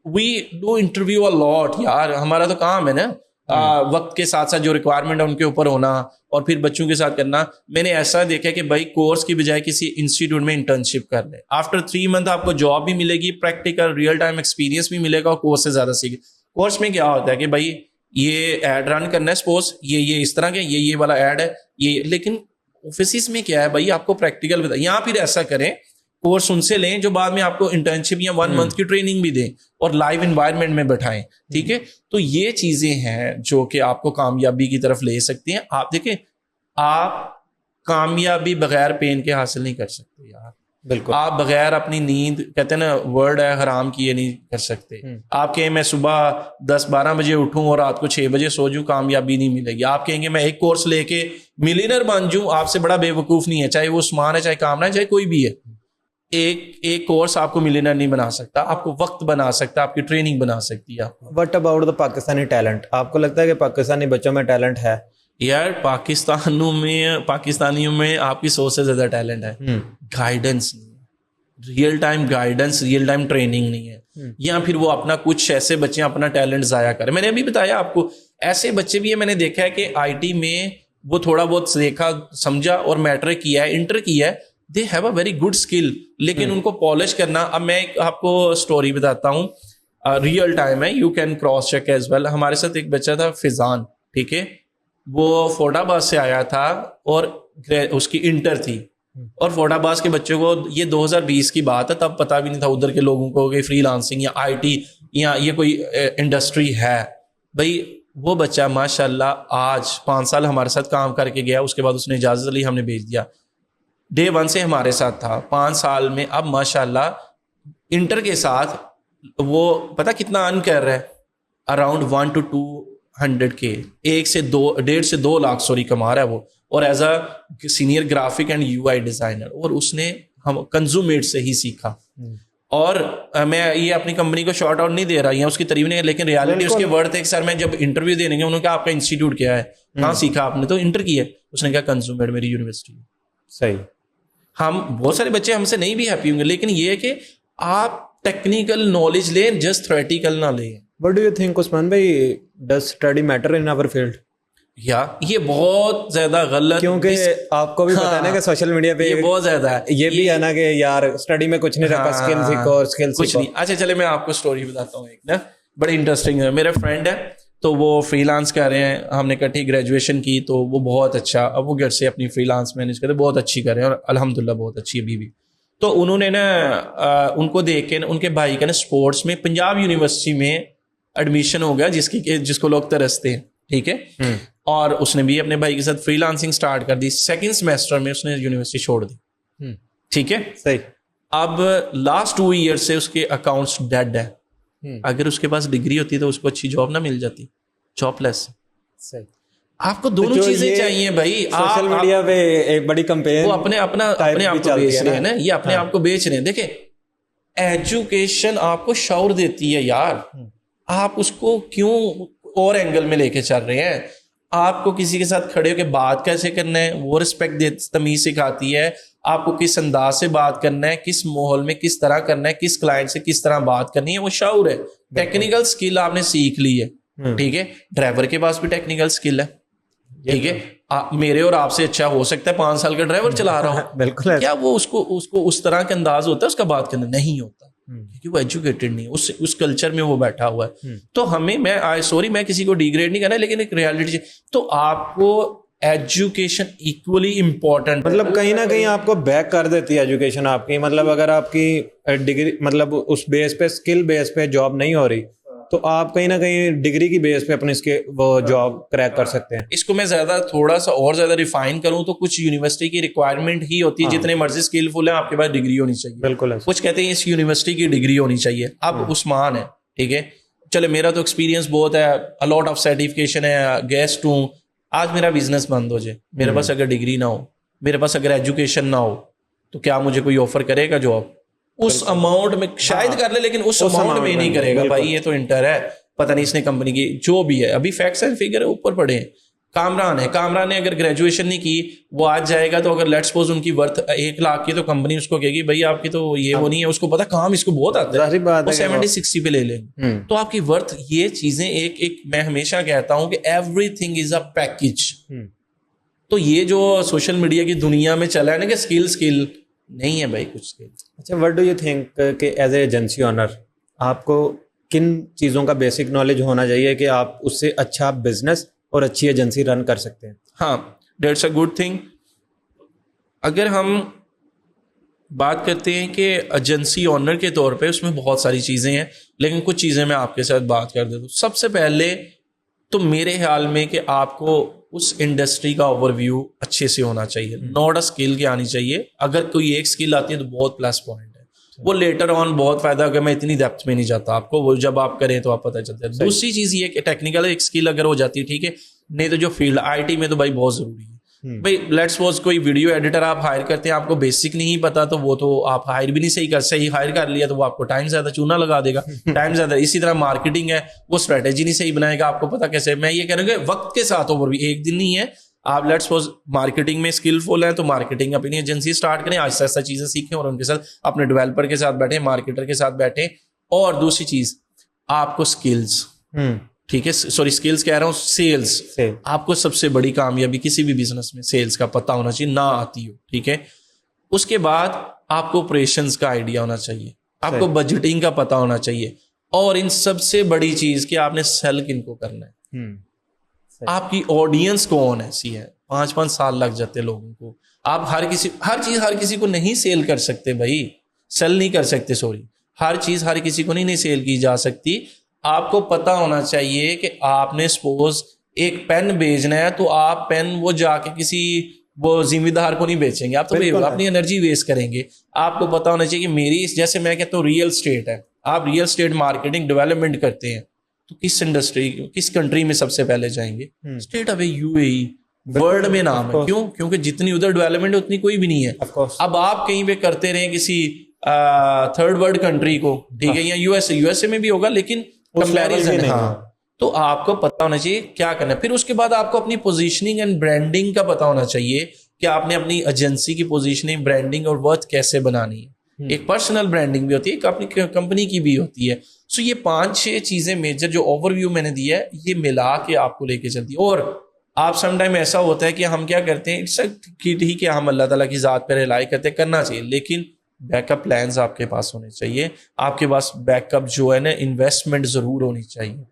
Speaker 3: وی ڈو انٹرویو اے لاٹ. یار ہمارا تو کام ہے نا وقت کے ساتھ ساتھ جو ریکوائرمنٹ ہے ان کے اوپر ہونا, اور پھر بچوں کے ساتھ کرنا. میں نے ایسا دیکھا کہ بھائی کورس کی بجائے کسی انسٹیٹیوٹ میں انٹرنشپ کر لیں. آفٹر 3 month آپ کو جاب بھی ملے گی, پریکٹیکل ریئل ٹائم ایکسپیرینس بھی ملے گا, اور کورس سے زیادہ سیکھے. کورس میں کیا ہوتا ہے کہ بھائی یہ ایڈ رن کرنا ہے سپوز, یہ اس طرح کے یہ والا ایڈ ہے یہ, لیکن آفیسز میں کیا ہے بھائی آپ کو پریکٹیکل بتائیں. یہاں پھر ایسا کریں کورس ان سے لیں جو بعد میں آپ کو انٹرنشپ یا 1 month کی ٹریننگ بھی دیں اور لائیو انوائرمنٹ میں بٹھائیں. ٹھیک ہے, تو یہ چیزیں ہیں جو کہ آپ کو کامیابی کی طرف لے سکتی ہیں. آپ دیکھیں آپ کامیابی بغیر پین کے حاصل نہیں کر سکتے یار.
Speaker 2: بالکل,
Speaker 3: آپ بغیر اپنی نیند, کہتے ہیں نا ورڈ ہے حرام کی, یہ نہیں کر سکتے. آپ کہیں میں صبح 10-12 بجے اٹھوں اور رات کو 6 بجے سو جوں, کامیابی نہیں ملے گی. آپ کہیں گے میں ایک کورس لے کے ملینر بن جوں, آپ سے بڑا بے وقوف نہیں ہے, چاہے وہ عثمان ہے, چاہے کامران ہے, چاہے کوئی بھی ہے. ایک کورس آپ کو ملینر نہیں بنا سکتا, آپ کو وقت بنا سکتا, آپ کی ٹریننگ بنا سکتی ہے.
Speaker 2: What about the Pakistani talent? آپ کو لگتا ہے کہ پاکستانی بچوں میں ٹیلنٹ ہے؟
Speaker 3: یار پاکستانیوں میں آپ کی 100 سے زیادہ ٹیلنٹ ہے. گائیڈنس نہیں ہے, real time guidance, real time training نہیں ہے. یا پھر وہ اپنا کچھ ایسے بچے اپنا ٹیلنٹ ضائع کریں. میں نے ابھی بتایا آپ کو, ایسے بچے بھی ہیں میں نے دیکھا ہے کہ آئی ٹی میں وہ تھوڑا بہت دیکھا سمجھا اور میٹرک کیا ہے, انٹر کیا ہے, they have a very good skill, لیکن ان کو پالش کرنا. اب میں آپ کو اسٹوری بتاتا ہوں, ریئل ٹائم ہے, you can cross check as well. ہمارے ساتھ ایک بچہ تھا فیضان, ٹھیک ہے, وہ فورٹ آباد سے آیا تھا اور اس کی انٹر تھی, اور فورٹ آباد کے بچوں کو یہ 2020 کی بات ہے, تب پتہ بھی نہیں تھا ادھر کے لوگوں کو کہ فری لانسنگ یا آئی ٹی یا یہ کوئی انڈسٹری ہے. بھائی وہ بچہ ماشاء اللہ آج 5 سال ہمارے ساتھ کام کر کے گیا, اس کے بعد اس نے اجازت لی, ہم نے بھیج دیا. ڈے 1 سے ہمارے ساتھ تھا, 5 سال میں اب ماشاء اللہ انٹر کے ساتھ وہ پتہ کتنا ارن کر رہا ہے, اراؤنڈ 1 to 200K, 1.5 سے 2 لاکھ سوری کما رہا ہے وہ, اور as a senior graphic and you I designer. اور اس نے ہم کنزومیٹ سے ہی سیکھا. اور میں یہ اپنی کمپنی کو شارٹ آؤٹ نہیں دے رہا یا اس کی تعریف نہیں, لیکن ریالٹی اس کے ورڈ ہے. سر میں جب انٹرویو دینے گے انہوں نے کہا آپ کا انسٹیٹیوٹ کیا ہے, کہاں سیکھا آپ نے, تو انٹر کی ہے. اس نے کہا کنزومیٹ میری یونیورسٹی.
Speaker 2: صحیح.
Speaker 3: ہم بہت سارے بچے ہم سے نہیں بھی ہیپی ہوں گے, لیکن یہ ہے کہ آپ ٹیکنیکل نالج لیں, جسٹ تھیوریٹیکل نہ لیں.
Speaker 2: What do you think, عثمان بھائی, does study matter in our field?
Speaker 3: یا یہ بہت زیادہ غلط,
Speaker 2: کیونکہ آپ کو بھی پتا ہے نا کہ سوشل میڈیا پہ
Speaker 3: یہ بہت زیادہ ہے,
Speaker 2: یہ بھی ہے نا کہ یار اسٹڈی میں کچھ نہیں رکھا, اسکل سیکھو اور اسکل
Speaker 3: کچھ نہیں. اچھا چلے میں آپ کو اسٹوری بتاتا ہوں ایک نا, بڑی انٹرسٹنگ ہے. میرا فرینڈ ہے تو وہ فری لانس کر رہے ہیں, ہم نے کٹھی گریجویشن کی, تو وہ بہت اچھا, اب وہ گھر سے اپنی فری لانس مینیج کرتے, بہت اچھی کر رہے ہیں اور الحمد للہ بہت اچھی ابھی بھی. تو انہوں نے نا ان کو دیکھ کے ان کے بھائی کا نا اسپورٹس میں پنجاب یونیورسٹی میں ایڈمیشن ہو گیا, جس کو لوگ ترستے ہیں, ٹھیک ہے. اور اس نے بھی اپنے بھائی کے ساتھ فری لانسنگ اسٹارٹ کر دی. 2nd سیمسٹر میں اس نے یونیورسٹی چھوڑ دی, ٹھیک ہے.
Speaker 2: صحیح.
Speaker 3: اب لاسٹ 2 ایئر سے اس کے اکاؤنٹس ڈیڈ ہے. اگر اس کے پاس ڈگری ہوتی تو اس کو اچھی جاب نہ مل جاتی, جاب لیس.
Speaker 2: صحیح.
Speaker 3: آپ کو دونوں چیزیں چاہیے بھائی.
Speaker 2: سوشل میڈیا پہ ایک بڑی کمپین,
Speaker 3: وہ اپنے آپ کو بیچ رہے ہیں نا, یہ اپنے آپ کو بیچ رہے ہیں. دیکھیں ایجوکیشن آپ کو شعور دیتی ہے یار, آپ اس کو کیوں اور اینگل میں لے کے چل رہے ہیں. آپ کو کسی کے ساتھ کھڑے ہو کے بات کیسے کرنا ہے وہ رسپیکٹ تمیز سکھاتی ہے. آپ کو کس انداز سے بات کرنا ہے, کس ماحول میں کس طرح کرنا ہے, کس کلائنٹ سے کس طرح بات کرنی ہے, وہ شعور ہے. ٹیکنیکل اسکل آپ نے سیکھ لی ہے, ٹھیک ہے. ڈرائیور کے پاس بھی ٹیکنیکل اسکل ہے, ٹھیک ہے. میرے اور آپ سے اچھا ہو سکتا ہے 5 سال کا ڈرائیور چلا رہا ہوں,
Speaker 2: بالکل.
Speaker 3: کیا وہ اس کو اس طرح کا انداز ہوتا ہے اس کا بات کرنا؟ نہیں ہوتا, کیونکہ وہ ایجوکیٹڈ نہیں, اس کلچر میں وہ بیٹھا ہوا ہے. تو ہمیں میں کسی کو ڈیگریڈ نہیں کرنا, لیکن ایک ریالٹی, تو آپ کو ایجوکیشن ایکولی امپورٹنٹ,
Speaker 2: مطلب کہیں نہ کہیں آپ کو بیک کر دیتی ہے ایجوکیشن آپ کی. مطلب اگر آپ کی ڈگری مطلب اس بیس پہ اسکل بیس پہ جاب نہیں ہو رہی تو آپ کہیں نہ کہیں ڈگری کی بیس پہ اپنی وہ جاب کریک کر سکتے ہیں.
Speaker 3: اس کو میں تھوڑا سا اور زیادہ ریفائن کروں تو کچھ یونیورسٹی کی ریکوائرمنٹ ہی ہوتی ہے, جتنے مرضی اسکلفل ہیں آپ کے پاس ڈگری ہونی چاہیے.
Speaker 2: بالکل.
Speaker 3: کچھ کہتے ہیں اس یونیورسٹی کی ڈگری ہونی چاہیے. اب عثمان ہے, ٹھیک ہے, چلے میرا تو ایکسپیرینس بہت ہے, الاٹ آف سرٹیفکیشن ہے, گیسٹ ہوں. آج میرا بزنس بند ہو جائے, میرے پاس اگر ڈگری نہ ہو, میرے پاس اگر ایجوکیشن نہ ہو, تو کیا مجھے کوئی آفر کرے گا جاب اس اماؤنٹ میں؟ شاید کر لے, لیکن اس اماؤنٹ میں نہیں کرے گا. بھائی یہ تو انٹر ہے, پتہ نہیں اس نے کمپنی کی جو بھی ہے, ابھی فیکٹس اینڈ فگر اوپر پڑے ہیں. کامران نے اگر گریجویشن نہیں کی, وہ آج جائے گا تو اگر لیٹس سپوز ان کی ورتھ 1 لاکھ کی, تو کمپنی اس کو کہے گی بھائی آپ کی تو یہ وہ نہیں ہے, اس کو پتا کام اس کو بہت آتا ہے, وہ 70-60 پہ لے لیں. تو آپ کی ورتھ, یہ چیزیں ایک میں ہمیشہ کہتا ہوں کہ every thing is a package. تو یہ جو سوشل میڈیا کی دنیا میں چلا ہے نا کہ اسکل نہیں ہے بھائی, کچھ اسکل.
Speaker 2: اچھا, وٹ ڈو یو تھنک کہ ایز اے ایجنسی اونر آپ کو کن چیزوں کا بیسک نالج ہونا چاہیے کہ آپ اس سے اچھا بزنس اور اچھی ایجنسی رن کر سکتے ہیں؟
Speaker 3: ہاں, دیٹس اے گڈ تھنگ. اگر ہم بات کرتے ہیں کہ ایجنسی اونر کے طور پہ, اس میں بہت ساری چیزیں ہیں, لیکن کچھ چیزیں میں آپ کے ساتھ بات کر دیتا ہوں. سب سے پہلے تو میرے خیال میں کہ آپ کو اس انڈسٹری کا اوور ویو اچھے سے ہونا چاہیے, ناٹ اے اسکل کی آنی چاہیے. اگر کوئی ایک اسکل آتی ہے تو بہت پلس پوائنٹ ہے, وہ لیٹر آن بہت فائدہ ہوگا. میں اتنی ڈیپتھ میں نہیں جاتا, آپ کو وہ جب آپ کریں تو آپ پتہ چلتا ہے. دوسری چیز یہ کہ ٹیکنیکل ایک اسکل اگر ہو جاتی ہے, ٹھیک ہے, نہیں تو جو فیلڈ آئی ٹی میں تو بھائی بہت ضروری ہے. بھائی لیٹس سپوز کوئی ویڈیو ایڈیٹر آپ ہائر کرتے ہیں, آپ کو بیسک نہیں پتا, تو وہ تو آپ ہائر بھی نہیں صحیح ہائر کر لیا تو وہ آپ کو ٹائم زیادہ چونا لگا دے گا, ٹائم زیادہ. اسی طرح مارکیٹنگ ہے, وہ اسٹریٹجی نہیں صحیح بنائے گا, آپ کو پتا کیسے. میں یہ کہہ رہا ہوں کہ وقت کے ساتھ اوور بھی ایک دن نہیں ہے. آپ لیٹس سپوز مارکیٹنگ میں اسکلفل ہیں تو مارکیٹنگ اپنی ایجنسی اسٹارٹ کریں, آہستہ آہستہ چیزیں سیکھیں اور ان کے ساتھ اپنے ڈیولپر کے ساتھ بیٹھیں, مارکیٹر کے ساتھ بیٹھیں. اور دوسری چیز آپ کو اسکلز, ٹھیک ہے, سوری اسکلز کہہ رہا ہوں, سیلز. آپ کو سب سے بڑی کامیابی کسی بھی بزنس میں سیلز کا پتہ ہونا چاہیے, نہ آتی ہو, ٹھیک ہے. اس کے بعد آپ کو آپریشنز کا آئیڈیا ہونا چاہیے, آپ کو بجٹنگ کا پتہ ہونا چاہیے, اور ان سب سے بڑی چیز کہ آپ نے سیل کن کو کرنا ہے, آپ کی آڈینس کون ایسی ہے. 5 سال لگ جاتے لوگوں کو. آپ ہر کسی کو نہیں سیل کر سکتے بھائی, سیل نہیں کر سکتے, سوری, ہر چیز ہر کسی کو نہیں سیل کی جا سکتی. آپ کو پتہ ہونا چاہیے کہ آپ نے سپوز ایک پین بیچنا ہے تو آپ پین وہ جا کے کسی وہ ذمہ دار کو نہیں بیچیں گے, آپ تو اپنی انرجی ویسٹ کریں گے. آپ کو پتہ ہونا چاہیے کہ میری, جیسے میں کہتا ہوں ریئل اسٹیٹ ہے, آپ ریئل اسٹیٹ مارکیٹنگ ڈیولپمنٹ کرتے ہیں تو کس انڈسٹری, کس کنٹری میں سب سے پہلے جائیں گے؟ اسٹیٹ آف UAE ورلڈ میں نام ہے. کیوں؟ کیونکہ جتنی ادھر ڈیولپمنٹ ہے اتنی کوئی بھی نہیں ہے. اب آپ کہیں پہ کرتے رہیں کسی تھرڈ ورلڈ کنٹری کو, ٹھیک ہے, یا USA میں بھی ہوگا لیکن کمپیریزن ہے, تو آپ کو پتہ ہونا چاہیے کیا کرنا ہے. پھر اس کے بعد آپ کو اپنی پوزیشننگ اینڈ برانڈنگ کا پتہ ہونا چاہیے کہ آپ نے اپنی ایجنسی کی پوزیشننگ, برانڈنگ اور ورتھ کیسے بنانی ہے. ایک پرسنل برانڈنگ بھی ہوتی ہے, ایک اپنی کمپنی کی بھی ہوتی ہے. سو یہ 5-6 چیزیں میجر جو اوور ویو میں نے دیا ہے, یہ ملا کے آپ کو لے کے چلتی ہے. اور آپ سم ٹائم ایسا ہوتا ہے کہ ہم کیا کرتے ہیں, ٹھیک ہے ہم اللہ تعالیٰ کی ذات پہ رلائی کرتے, کرنا چاہیے, لیکن بیک اپ پلانز آپ کے پاس ہونے چاہیے. آپ کے پاس بیک اپ جو ہے نا انویسٹمنٹ ضرور ہونی چاہیے.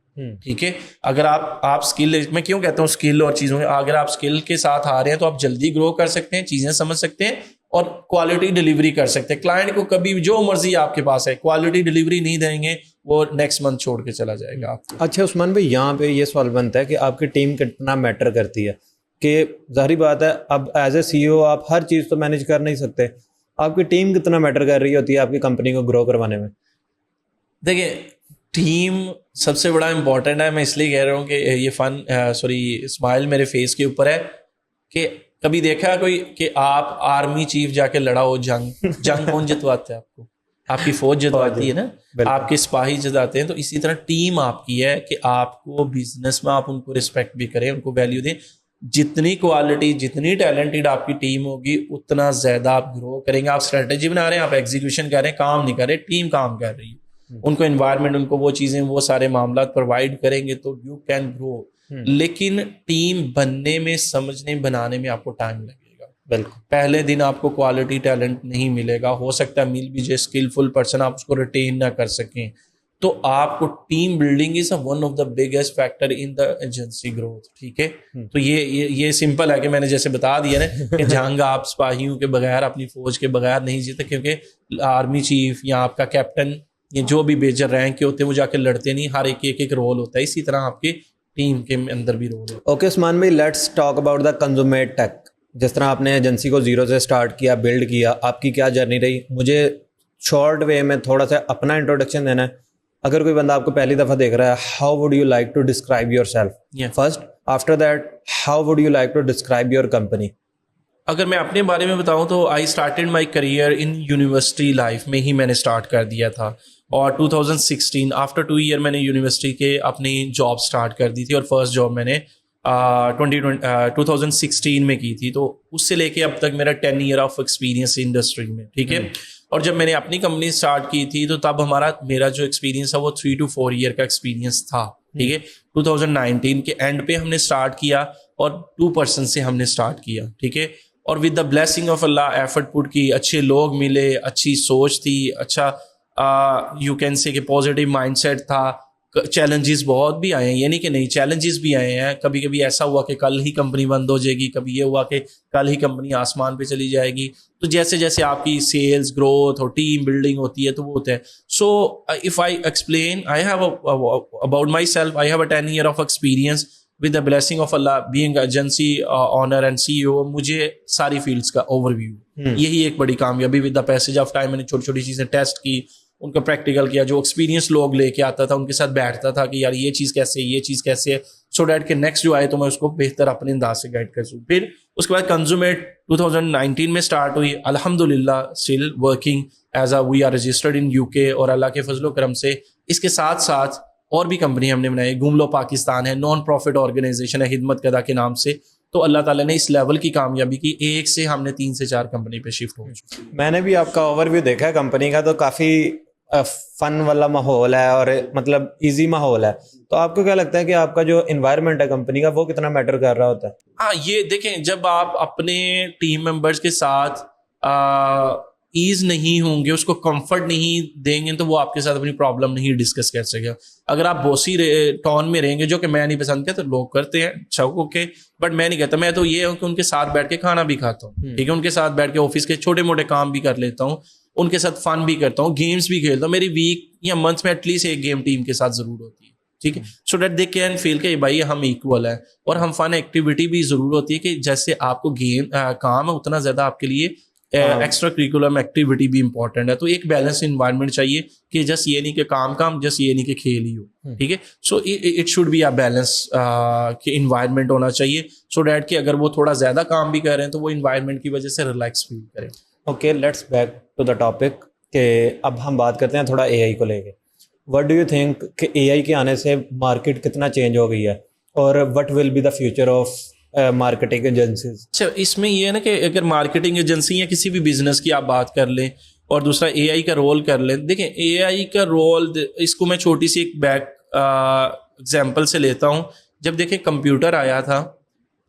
Speaker 3: ٹھیک ہے, اگر آپ اسکل, میں کیوں کہتا ہوں اسکل اور چیزوں میں, اگر آپ اسکل کے ساتھ آ رہے ہیں تو آپ جلدی گرو کر سکتے ہیں, چیزیں سمجھ سکتے ہیں اور کوالٹی ڈلیوری کر سکتے ہیں. کلائنٹ کو کبھی جو مرضی آپ کے پاس ہے, کوالٹی ڈلیوری نہیں دیں گے, وہ نیکسٹ منتھ چھوڑ کے چلا جائے گا آپ کو.
Speaker 2: اچھا عثمان بھائی, یہاں پہ یہ سوال بنتا ہے کہ آپ کی ٹیم کتنا میٹر کرتی ہے, کہ ظاہری بات ہے اب ایز اے CEO آپ ہر چیز تو مینیج کر نہیں سکتے, آپ کی ٹیم کتنا میٹر کر رہی ہوتی ہے آپ کی کمپنی کو گرو کروانے میں؟
Speaker 3: دیکھیں, ٹیم سب سے بڑا امپورٹنٹ ہے. میں اس لیے کہہ رہا ہوں کہ یہ اسمائل میرے فیس کے اوپر ہے کہ کبھی دیکھا کوئی کہ آپ آرمی چیف جا کے لڑا ہو جنگ کون جتواتا ہے آپ کو؟ آپ کی فوج جتواتی ہے نا, آپ کے سپاہی جتواتے ہیں. تو اسی طرح ٹیم آپ کی ہے کہ آپ کو بزنس میں آپ ان کو رسپیکٹ بھی کریں, ان کو ویلیو دیں. جتنی کوالٹی, جتنی ٹیلنٹڈ آپ کی ٹیم ہوگی اتنا زیادہ آپ گرو کریں گے. آپ اسٹریٹجی بنا رہے ہیں, آپ ایگزیکیوشن کر رہے ہیں, کام نہیں کر رہے, ٹیم کام کر رہی ہے. ان کو انوائرمنٹ, ان کو وہ چیزیں, وہ سارے معاملات پرووائڈ کریں گے تو یو کین گرو. لیکن ٹیم بننے میں, سمجھنے, بنانے میں آپ کو ٹائم لگے گا. بالکل, پہلے دن آپ کو کوالٹی ٹیلنٹ نہیں ملے گا, ہو سکتا ہے مل بھی جو اسکلفل پرسن آپ اس کو ریٹین نہ کر سکیں. تو آپ کو team building is one of the biggest factor in the agency growth. ٹھیک ہے, تو یہ سمپل ہے کہ میں نے جیسے بتا دیا نا کہ جنگ آپ سپاہیوں کے بغیر, اپنی فوج کے بغیر نہیں جیتے, کیونکہ آرمی چیف یا آپ کا کیپٹن یا جو بھی میجر رینک کے ہوتے ہیں وہ جا کے لڑتے نہیں, ہر ایک رول ہوتا ہے. اسی طرح آپ کے ٹیم کے اندر بھی رول ہوتا ہے.
Speaker 2: اوکے عثمان بھائی, let's talk about the consumer tech. جس طرح آپ نے ایجنسی کو زیرو سے اسٹارٹ کیا, بلڈ کیا, آپ کی کیا جرنی رہی؟ مجھے شارٹ وے میں تھوڑا سا اپنا انٹروڈکشن دینا ہے. اگر کوئی بندہ آپ کو پہلی دفعہ دیکھ رہا ہے, how would you like to describe yourself first, after that how would you like to describe your company?
Speaker 3: اگر میں اپنے بارے میں بتاؤں تو I started my career in university life میں ہی میں نے اسٹارٹ کر دیا تھا. اور 2016 آفٹر 2 ایئر میں نے یونیورسٹی کے اپنی جاب اسٹارٹ کر دی تھی, اور فرسٹ جاب میں نے 2016 میں کی تھی. تو اس سے لے کے اب تک میرا 10 ایئر آف ایکسپیرینس انڈسٹری میں. ٹھیک ہے, اور جب میں نے اپنی کمپنی اسٹارٹ کی تھی تو تب میرا جو ایکسپیرینس تھا وہ 3 to 4 ایئر کا ایکسپیرینس تھا. ٹھیک ہے, 2019 کے اینڈ پہ ہم نے اسٹارٹ کیا اور 2% سے ہم نے اسٹارٹ کیا. ٹھیک ہے, اور with the blessing of Allah effort put کی, اچھے لوگ ملے, اچھی سوچ تھی, اچھا یو کین سے کہ پازیٹیو مائنڈ سیٹ تھا. چیلنجز بہت بھی آئے ہیں, یہ نہیں کہ نہیں, چیلنجز بھی آئے ہیں. کبھی کبھی ایسا ہوا کہ کل ہی کمپنی بند ہو جائے گی, کبھی یہ ہوا کہ کل ہی کمپنی آسمان پہ چلی جائے گی. تو جیسے جیسے آپ کی سیلز گروتھ اور ٹیم بلڈنگ ہوتی ہے تو وہ ہوتا ہے. So if I explain, I have about myself, I have a 10 year of experience with the blessing of Allah, being agency owner and CEO. مجھے ساری فیلڈس کا اوور ویو, یہی ایک بڑی کامیابی. With the passage of time میں نے چھوٹی چھوٹی چیزیں ٹیسٹ کی, ان کا پریکٹیکل کیا, جو ایکسپیرینس لوگ لے کے آتا تھا ان کے ساتھ بیٹھتا تھا کہ یار یہ چیز کیسے ہے, یہ چیز کیسے ہے, سو دیٹ کہ نیکسٹ جو آئے تو میں اس کو بہتر اپنے انداز سے گائڈ کر سکوں. پھر اس کے بعد کنزیومر 2019 میں اسٹارٹ ہوئی, الحمدللہ still working as a, we are registered in UK, اور اللہ کے فضل و کرم سے اس کے ساتھ ساتھ اور بھی کمپنی ہم نے بنائی. گوملو پاکستان ہے, نان پروفٹ آرگنائزیشن ہے خدمت کدا کے نام سے. تو اللہ تعالیٰ نے اس لیول کی کامیابی کی, ایک سے ہم نے 3 سے 4 کمپنی پہ شفٹ ہو چکے.
Speaker 2: میں نے بھی آپ کا اوور ویو دیکھا ہے کمپنی کا, تو کافی فن والا ماحول ہے اور مطلب ایزی ماحول ہے. تو آپ کو کیا لگتا ہے کہ آپ کا جو انوائرمنٹ ہے کمپنی کا وہ کتنا میٹر کر رہا ہوتا ہے؟
Speaker 3: ہاں, یہ دیکھیں, جب آپ اپنے ٹیم ممبرس کے ساتھ ایز نہیں ہوں گے, اس کو کمفرٹ نہیں دیں گے, تو وہ آپ کے ساتھ اپنی پرابلم نہیں ڈسکس کر سکے. اگر آپ بوسی ٹون میں رہیں گے, جو کہ میں نہیں پسند کرتا, تو لوگ کرتے ہیں اچھا اوکے, بٹ میں نہیں کرتا. میں تو یہ ہوں کہ ان کے ساتھ بیٹھ کے کھانا بھی کھاتا ہوں, ٹھیک ہے, ان کے ساتھ بیٹھ کے آفس کے چھوٹے موٹے کام بھی کر لیتا ہوں, ان کے ساتھ فن بھی کرتا ہوں, گیمس بھی کھیلتا ہوں. میری ویک یا منتھ میں ایٹ لیسٹ ایک گیم ٹیم کے ساتھ ضرور ہوتی ہے, ٹھیک ہے, so that they can feel کہ بھائی ہم ایکول ہیں. اور ہم فن ایکٹیویٹی بھی ضرور ہوتی ہے کہ جیسے آپ کو گیم کام ہے اتنا زیادہ آپ کے لیے ایکسٹرا کریکولم ایکٹیویٹی بھی امپورٹنٹ ہے. تو ایک بیلنس انوائرمنٹ چاہیے کہ جسٹ یہ نہیں کہ کام جسٹ یہ نہیں کہ کھیل ہی ہو, ٹھیک ہے. So it should be a balance کہ انوائرمنٹ ہونا چاہیے, سو دیٹ کہ اگر وہ تھوڑا زیادہ کام بھی کر رہے ہیں تو وہ انوائرمنٹ کی وجہ سے ریلیکس فیل کریں.
Speaker 2: Okay, let's back to the topic کہ اب ہم بات کرتے ہیں تھوڑا اے آئی کو لے کے. وٹ ڈو یو تھنک کہ اے آئی کے آنے سے مارکیٹ کتنا چینج ہو گئی ہے, اور what will be the future of marketing agencies?
Speaker 3: اچھا, اس میں یہ ہے نا کہ اگر مارکیٹنگ ایجنسی یا کسی بھی بزنس کی آپ بات کر لیں اور دوسرا اے آئی کا رول کر لیں. دیکھیں اے آئی کا رول, اس کو میں چھوٹی سی ایک بیک ایگزامپل سے لیتا ہوں. جب دیکھیں کمپیوٹر آیا تھا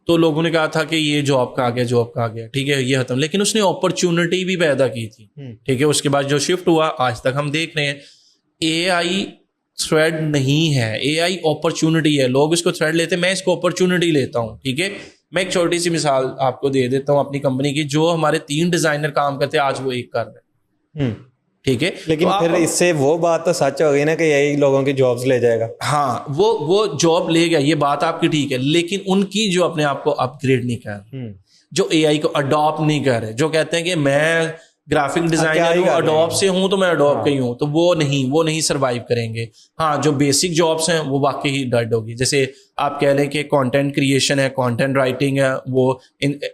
Speaker 3: تو لوگوں نے کہا تھا کہ یہ جاب کا آ گیا, ٹھیک ہے, یہ ختم. لیکن اس نے اپرچونٹی بھی پیدا کی تھی, ٹھیک ہے. اس کے بعد جو شفٹ ہوا آج تک ہم دیکھ رہے ہیں, اے آئی تھریڈ نہیں ہے, اے آئی اپرچونٹی ہے. لوگ اس کو تھریڈ لیتے ہیں, میں اس کو اپرچونٹی لیتا ہوں, ٹھیک ہے. میں ایک چھوٹی سی مثال آپ کو دے دیتا ہوں اپنی کمپنی کی. جو ہمارے 3 ڈیزائنر کام کرتے ہیں, آج وہ 1 کر رہے ہیں, ٹھیک ہے.
Speaker 2: لیکن پھر اس سے وہ بات تو سچ ہو گئی نا کہ یہی لوگوں کی جابس لے جائے گا.
Speaker 3: ہاں, وہ جاب لے گا, یہ بات آپ کی ٹھیک ہے, لیکن ان کی جو اپنے آپ کو اپ گریڈ نہیں کر رہے, جو اے آئی کو اڈاپٹ نہیں کر رہے, جو کہتے ہیں کہ میں گرافک ڈیزائنر ہوں, اڈوب سے ہوں تو میں اڈوب کا ہی ہوں, تو وہ نہیں سروائیو کریں گے. ہاں, جو بیسک جابس ہیں وہ واقعی ڈیڈ ہوگی. جیسے آپ کہہ لیں کہ کانٹینٹ کریشن ہے, کانٹینٹ رائٹنگ ہے, وہ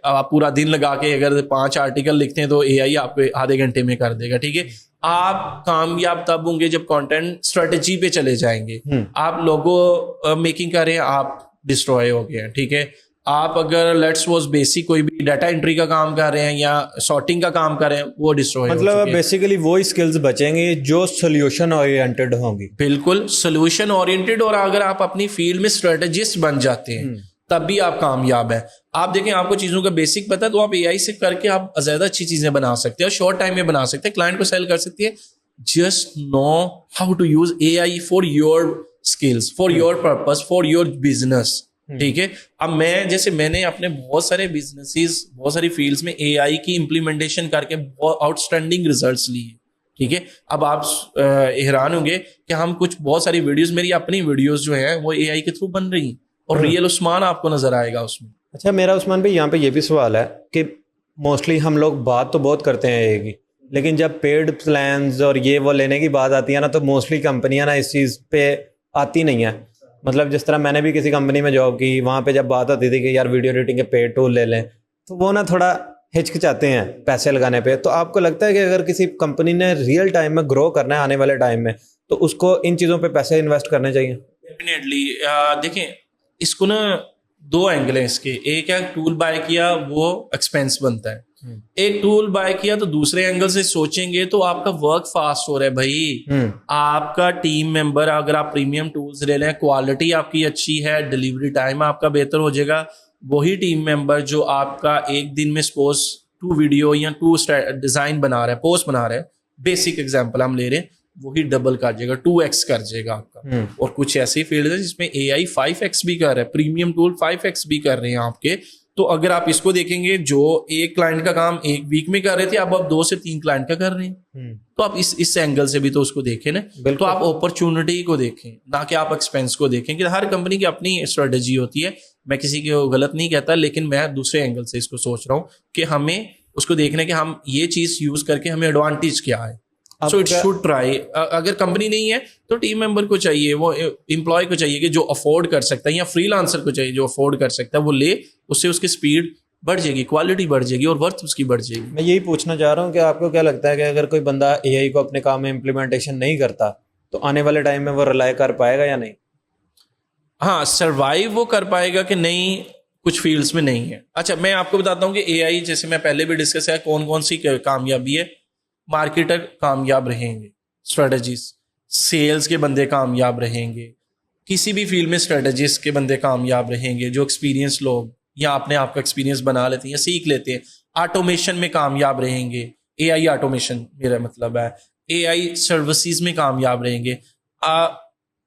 Speaker 3: آپ پورا دن لگا کے اگر 5 آرٹیکل لکھتے ہیں تو اے آئی آپ کو آدھے گھنٹے میں کر دے گا, ٹھیک ہے. آپ کامیاب تب ہوں گے جب کانٹینٹ اسٹریٹجی پہ چلے جائیں گے. آپ لوگو میکنگ کر رہے ہیں, آپ ڈسٹروائے ہو گئے ہیں, ٹھیک ہے. آپ اگر لیٹس واز بیسک کوئی بھی ڈیٹا انٹری کا کام کر رہے ہیں یا سارٹنگ کا کام کر رہے ہیں, وہ ڈسٹروائے,
Speaker 2: مطلب بیسیکلی وہی اسکلز بچیں گے جو سولوشن اورینٹڈ ہوں گی.
Speaker 3: بالکل سولوشن اورینٹڈ. اور اگر آپ اپنی فیلڈ میں اسٹریٹجسٹ بن جاتے ہیں تب بھی آپ کامیاب ہیں. آپ دیکھیں, آپ کو چیزوں کا بیسک پتا ہے تو آپ اے آئی سے کر کے آپ زیادہ اچھی چیزیں بنا سکتے ہیں, اور شارٹ ٹائم میں بنا سکتے ہیں, کلائنٹ کو سیل کر سکتے ہیں. Just know how to use A I for your skills, for your purpose, for your business, ٹھیک ہے. اب میں نے اپنے بہت سارے بزنسز, بہت ساری فیلڈس میں اے آئی کی امپلیمنٹیشن کر کے بہت آؤٹ اسٹینڈنگ ریزلٹس لیے, ٹھیک ہے. اب آپ حیران ہوں گے کہ ہم بہت ساری ویڈیوز, میری اپنی ویڈیوز جو ہیں وہ اے آئی کے تھرو بن رہی ہیں, اور ریئل عثمان آپ کو نظر آئے گا اس میں.
Speaker 2: اچھا, میرا عثمان بھائی یہاں پہ یہ بھی سوال ہے کہ موسٹلی ہم لوگ بات تو بہت کرتے ہیں اے آئی کی, لیکن جب پیڈ پلانز اور یہ وہ لینے کی بات آتی ہے نا, تو موسٹلی کمپنیاں نا اس چیز پہ آتی نہیں ہیں. مطلب جس طرح میں نے بھی کسی کمپنی میں جاب کی, وہاں پہ جب بات ہوتی تھی کہ یار ویڈیو ایڈیٹنگ کے پیڈ ٹول لے لیں, تو وہ نا تھوڑا ہچکچاتے ہیں پیسے لگانے پہ. تو آپ کو لگتا ہے کہ اگر کسی کمپنی نے ریئل ٹائم میں گرو کرنا ہے آنے والے ٹائم میں, تو اس کو ان چیزوں پہ پیسے انویسٹ کرنے چاہیے؟
Speaker 3: ڈیفینیٹلی. دیکھیں, اس کو نا 2 اینگل ہیں اس کے. ایک ہے ٹول بائی کیا وہ ایکسپینس بنتا ہے, ایک ٹول بائی کیا تو دوسرے اینگل سے سوچیں گے تو آپ کا ورک فاسٹ ہو رہا ہے بھائی. آپ کا ٹیم ممبر, اگر آپ پریمیم ٹولز لے لیں, کوالٹی آپ کی اچھی ہے, ڈلیوری ٹائم آپ کا بہتر ہو جائے گا. وہی ٹیم ممبر جو آپ کا ایک دن میں سپوز 2 ویڈیو یا 2 ڈیزائن بنا رہا ہے, پوسٹ بنا رہا ہے, بیسک ایگزامپل ہم لے رہے ہیں, وہی ڈبل کر جائے گا, 2x کر جائے گا آپ کا. اور کچھ ایسی فیلڈ ہے جس میں اے آئی 5x بھی کر رہا ہے, پریمیم ٹول 5x بھی کر رہے ہیں آپ کے. تو اگر آپ اس کو دیکھیں گے, جو ایک کلائنٹ کا کام 1 ویک میں کر رہے تھے, اب 2 سے 3 کلائنٹ کا کر رہے ہیں. تو آپ اس اینگل سے بھی تو اس کو دیکھیں نا. تو آپ اپرچونٹی کو دیکھیں, نہ کہ آپ ایکسپینس کو دیکھیں. کہ ہر کمپنی کی اپنی اسٹریٹجی ہوتی ہے, میں کسی کو غلط نہیں کہتا, لیکن میں دوسرے اینگل سے اس کو سوچ رہا ہوں کہ ہمیں اس کو دیکھنا کہ ہم یہ چیز یوز کر کے ہمیں ایڈوانٹیج کیا ہے. So it should try. اگر کمپنی نہیں ہے تو ٹیم ممبر کو چاہیے, وہ امپلائی کو چاہیے کہ جو افورڈ کر سکتا ہے, یا فری لانسر کو چاہیے جو افورڈ کر سکتا ہے, وہ لے. اس سے اس کی اسپیڈ بڑھ جائے گی, کوالٹی بڑھ جائے گی, اور ورتھ اس کی بڑھ جائے گی.
Speaker 2: میں یہی پوچھنا چاہ رہا ہوں کہ آپ کو کیا لگتا ہے کہ اگر کوئی بندہ اے آئی کو اپنے کام میں امپلیمنٹیشن نہیں کرتا, تو آنے والے ٹائم میں وہ ریلائی کر پائے گا یا نہیں؟
Speaker 3: ہاں, سروائیو وہ کر پائے گا کہ نہیں, کچھ فیلڈس میں نہیں ہے. اچھا, میں آپ کو بتاتا ہوں کہ اے آئی, جیسے میں پہلے بھی ڈسکس ہے, کون سی کامیابی ہے. مارکیٹر کامیاب رہیں گے, اسٹریٹجیز, سیلز کے بندے کامیاب رہیں گے, کسی بھی فیلڈ میں اسٹریٹجسٹ کے بندے کامیاب رہیں گے, جو ایکسپیرینس لوگ یا اپنے آپ کا ایکسپیرینس بنا لیتے ہیں یا سیکھ لیتے ہیں. آٹومیشن میں کامیاب رہیں گے, اے آئی آٹومیشن میرا مطلب ہے, اے آئی سروسز میں کامیاب رہیں گے.